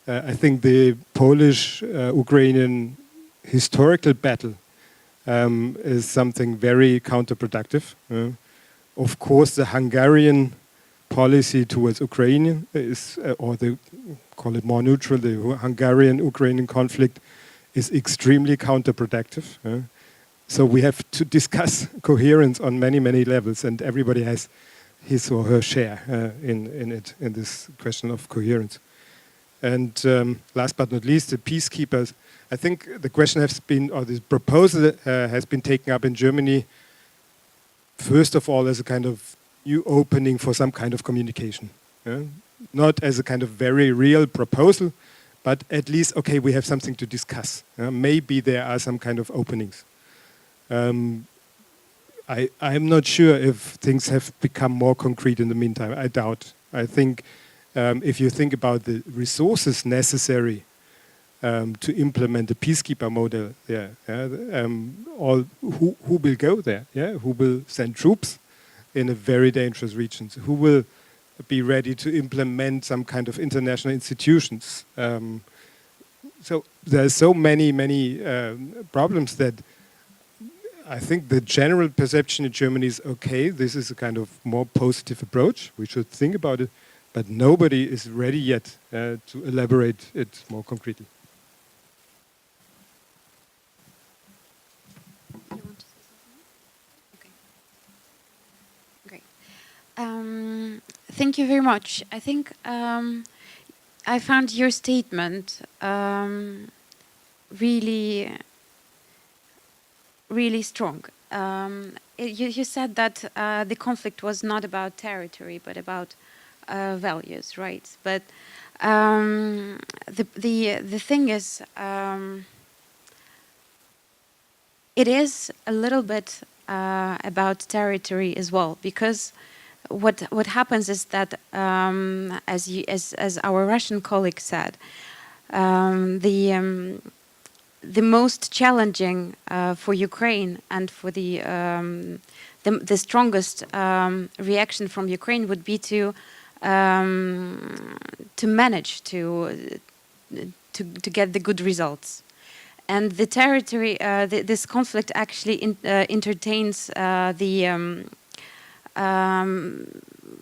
I think, the Polish-Ukrainian historical battle is something very counterproductive. Of course, the Hungarian policy towards Ukraine is, or they call it more neutral, the Hungarian-Ukrainian conflict is extremely counterproductive. So we have to discuss coherence on many, many levels, and everybody has his or her share in this question of coherence. And last but not least, the peacekeepers. I think the question has been, or this proposal has been taken up in Germany, first of all, as a kind of new opening for some kind of communication. Not as a kind of very real proposal, but at least, okay, we have something to discuss. Maybe there are some kind of openings. I'm not sure if things have become more concrete in the meantime. I doubt. I think if you think about the resources necessary to implement the peacekeeper model, who will go there? Who will send troops in a very dangerous regions? Who will be ready to implement some kind of international institutions? So there are so many problems that I think the general perception in Germany is, okay, this is a kind of more positive approach. We should think about it, but nobody is ready yet to elaborate it more concretely. Thank you very much. I think I found your statement really, really strong. You said that the conflict was not about territory, but about values, right? But the thing is, it is a little bit about territory as well, because what happens is that, as our Russian colleague said, the most challenging for Ukraine and for the strongest reaction from Ukraine would be to manage to get the good results. And the territory, this conflict actually entertains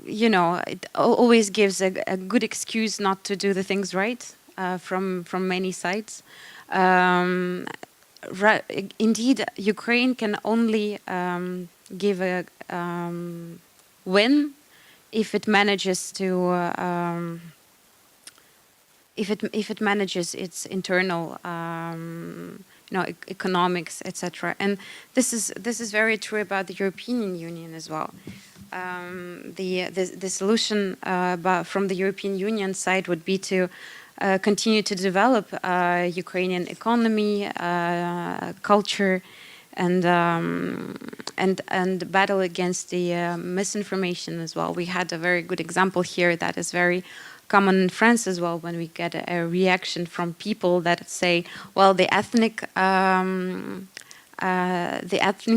you know, it always gives a good excuse not to do the things right from many sides. Indeed, Ukraine can only give a win if it manages to if it manages its internal economics, etc. And this is very true about the European Union as well. The solution from the European Union side would be to continue to develop Ukrainian economy, culture, and battle against the misinformation as well. We had a very good example here that is very common in France as well, when we get a reaction from people that say, well, the ethnic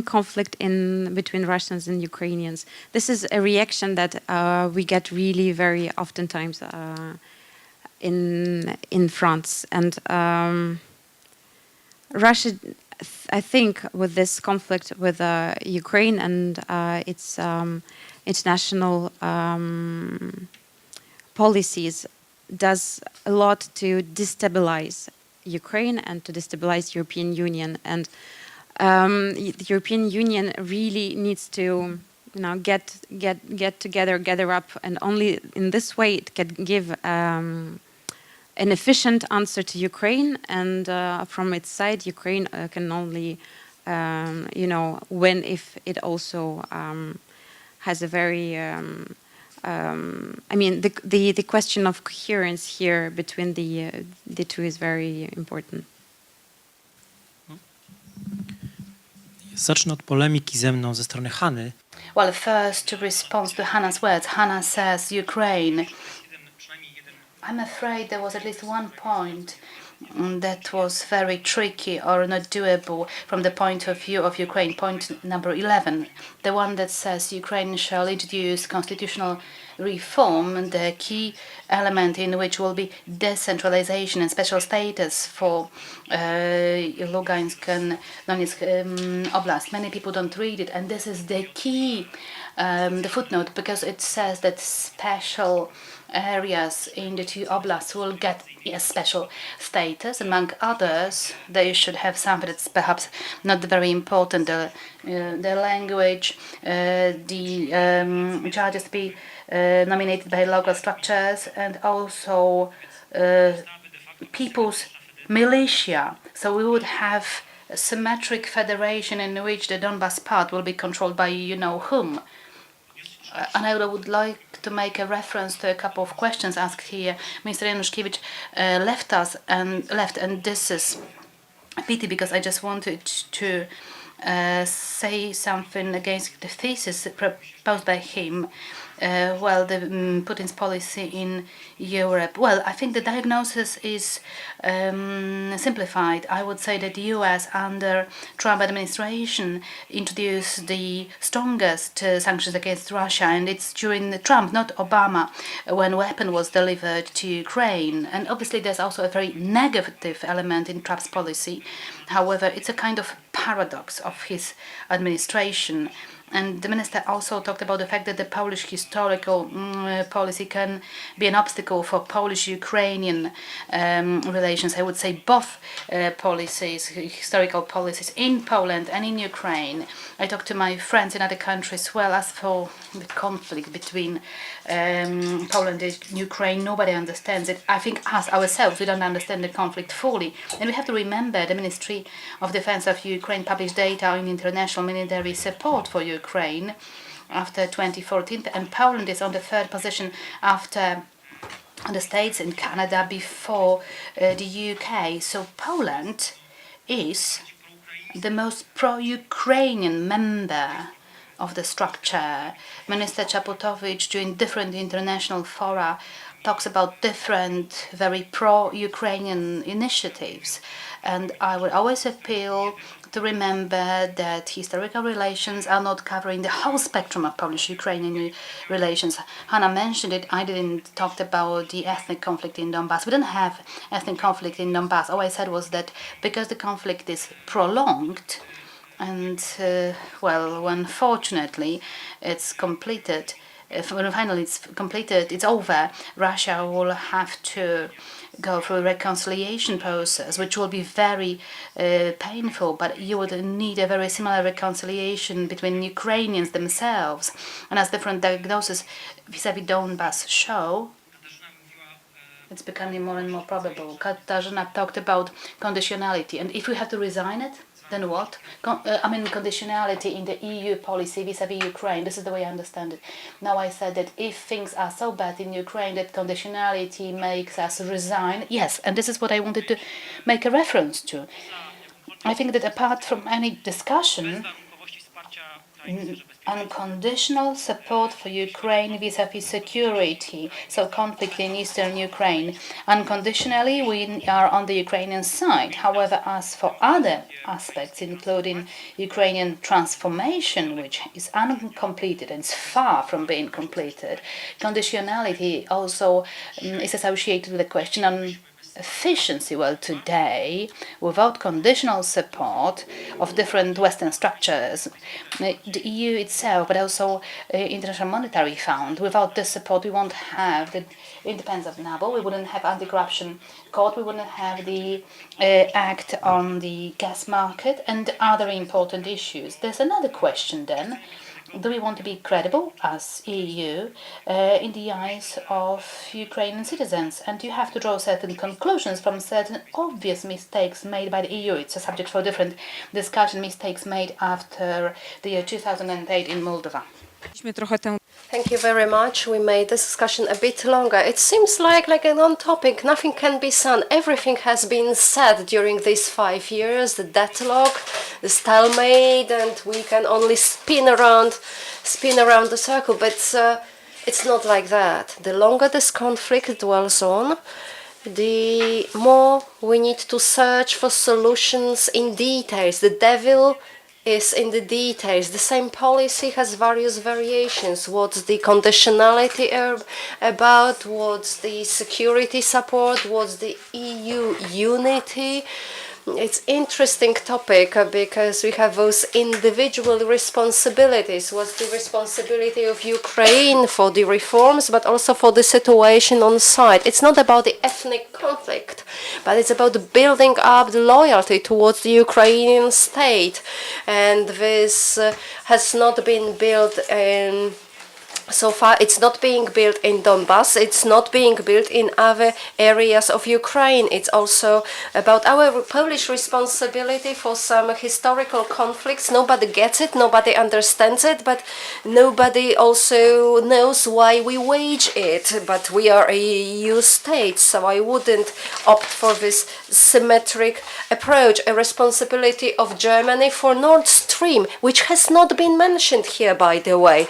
conflict between Russians and Ukrainians. This is a reaction that we get really very oftentimes in France. And Russia, I think, with this conflict with Ukraine and its international policies, does a lot to destabilize Ukraine and to destabilize European Union. And the European Union really needs to, get together, gather up, and only in this way it can give an efficient answer to Ukraine. And from its side, Ukraine can only, win if it also has a very the question of coherence here between the two is very important. Zacznę od polemiki ze mną ze strony Hany. Well, first to respond to Hannah's words. Hannah says Ukraine. I'm afraid there was at least one point that was very tricky or not doable from the point of view of Ukraine. Point number 11, the one that says Ukraine shall introduce constitutional reform, the key element in which will be decentralization and special status for Lugansk and Donetsk Oblast. Many people don't read it, and this is the key, the footnote, because it says that special areas in the two oblasts will get a special status. Among others, they should have something that's perhaps not very important, the language, the judges to be nominated by local structures, and also people's militia. So we would have a symmetric federation in which the Donbas part will be controlled by whom. And I would like to make a reference to a couple of questions asked here. Mr. Januszkiewicz left, and this is a pity because I just wanted to say something against the thesis proposed by him. Putin's policy in Europe. Well, I think the diagnosis is simplified. I would say that the US under Trump administration introduced the strongest sanctions against Russia, and it's during Trump, not Obama, when weapon was delivered to Ukraine. And obviously there's also a very negative element in Trump's policy. However, it's a kind of paradox of his administration. And the minister also talked about the fact that the Polish historical policy can be an obstacle for Polish-Ukrainian relations. I would say both policies, historical policies in Poland and in Ukraine. I talked to my friends in other countries well. As for the conflict between Poland and Ukraine, nobody understands it. I think us ourselves, we don't understand the conflict fully. And we have to remember the Ministry of Defense of Ukraine published data on international military support for Ukraine after 2014, and Poland is on the third position after the States and Canada before the UK. So Poland is the most pro-Ukrainian member of the structure. Minister Czaputowicz, during different international fora, talks about different very pro-Ukrainian initiatives. And I would always appeal to remember that historical relations are not covering the whole spectrum of Polish-Ukrainian relations. Hannah mentioned it. I didn't talk about the ethnic conflict in Donbas. We don't have ethnic conflict in Donbas. All I said was that because the conflict is prolonged, and well, when fortunately it's completed, when finally it's completed, it's over, Russia will have to go through a reconciliation process, which will be very painful, but you would need a very similar reconciliation between Ukrainians themselves. And as different diagnoses vis-à-vis Donbas show, it's becoming more and more probable. Katarzyna talked about conditionality, and if we have to resign it, then what? Conditionality in the EU policy vis-à-vis Ukraine. This is the way I understand it. Now I said that if things are so bad in Ukraine that conditionality makes us resign, yes, and this is what I wanted to make a reference to. I think that apart from any discussion, unconditional support for Ukraine vis-à-vis security, so conflict in eastern Ukraine. Unconditionally, we are on the Ukrainian side. However, as for other aspects, including Ukrainian transformation, which is uncompleted and is far from being completed, conditionality also is associated with the question on efficiency. Well, today, without conditional support of different Western structures, the EU itself, but also International Monetary Fund, without this support, we won't have the independence of NABO, we wouldn't have anti-corruption court, we wouldn't have the act on the gas market and other important issues. There's another question then. Do we want to be credible as EU in the eyes of Ukrainian citizens? And you have to draw certain conclusions from certain obvious mistakes made by the EU. It's a subject for different discussion, mistakes made after the year 2008 in Moldova. Thank you very much. We made this discussion a bit longer. It seems like a non-topic. Nothing can be said. Everything has been said during these 5 years. The deadlock, the stalemate, and we can only spin around the circle. But it's not like that. The longer this conflict dwells on, the more we need to search for solutions in details. The devil is in the details. The same policy has various variations. What's the conditionality about? What's the security support? What's the EU unity? It's interesting topic because we have those individual responsibilities. What's the responsibility of Ukraine for the reforms, but also for the situation on site? It's not about the ethnic conflict, but it's about building up the loyalty towards the Ukrainian state. And this has not been built in. So far, it's not being built in Donbas, it's not being built in other areas of Ukraine. It's also about our Polish responsibility for some historical conflicts. Nobody gets it, nobody understands it, but nobody also knows why we wage it. But we are a EU state, so I wouldn't opt for this symmetric approach. A responsibility of Germany for Nord Stream, which has not been mentioned here, by the way.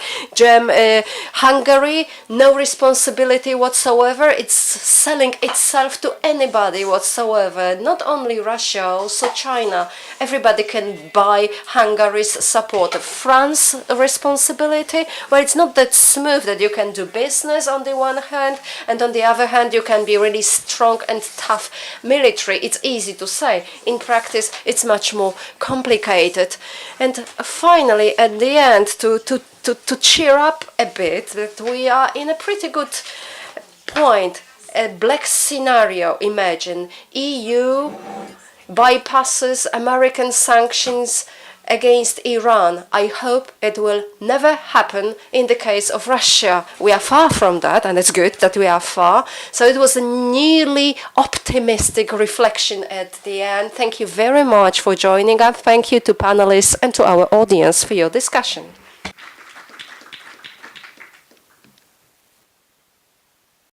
Hungary, no responsibility whatsoever. It's selling itself to anybody whatsoever, not only Russia, also China. Everybody can buy Hungary's support. France responsibility, well, it's not that smooth that you can do business on the one hand, and on the other hand, you can be really strong and tough military. It's easy to say. In practice, it's much more complicated. And finally, at the end, to cheer up a bit, that we are in a pretty good point. A black scenario, imagine. EU bypasses American sanctions against Iran. I hope it will never happen in the case of Russia. We are far from that, and it's good that we are far. So it was a nearly optimistic reflection at the end. Thank you very much for joining us. Thank you to panelists and to our audience for your discussion.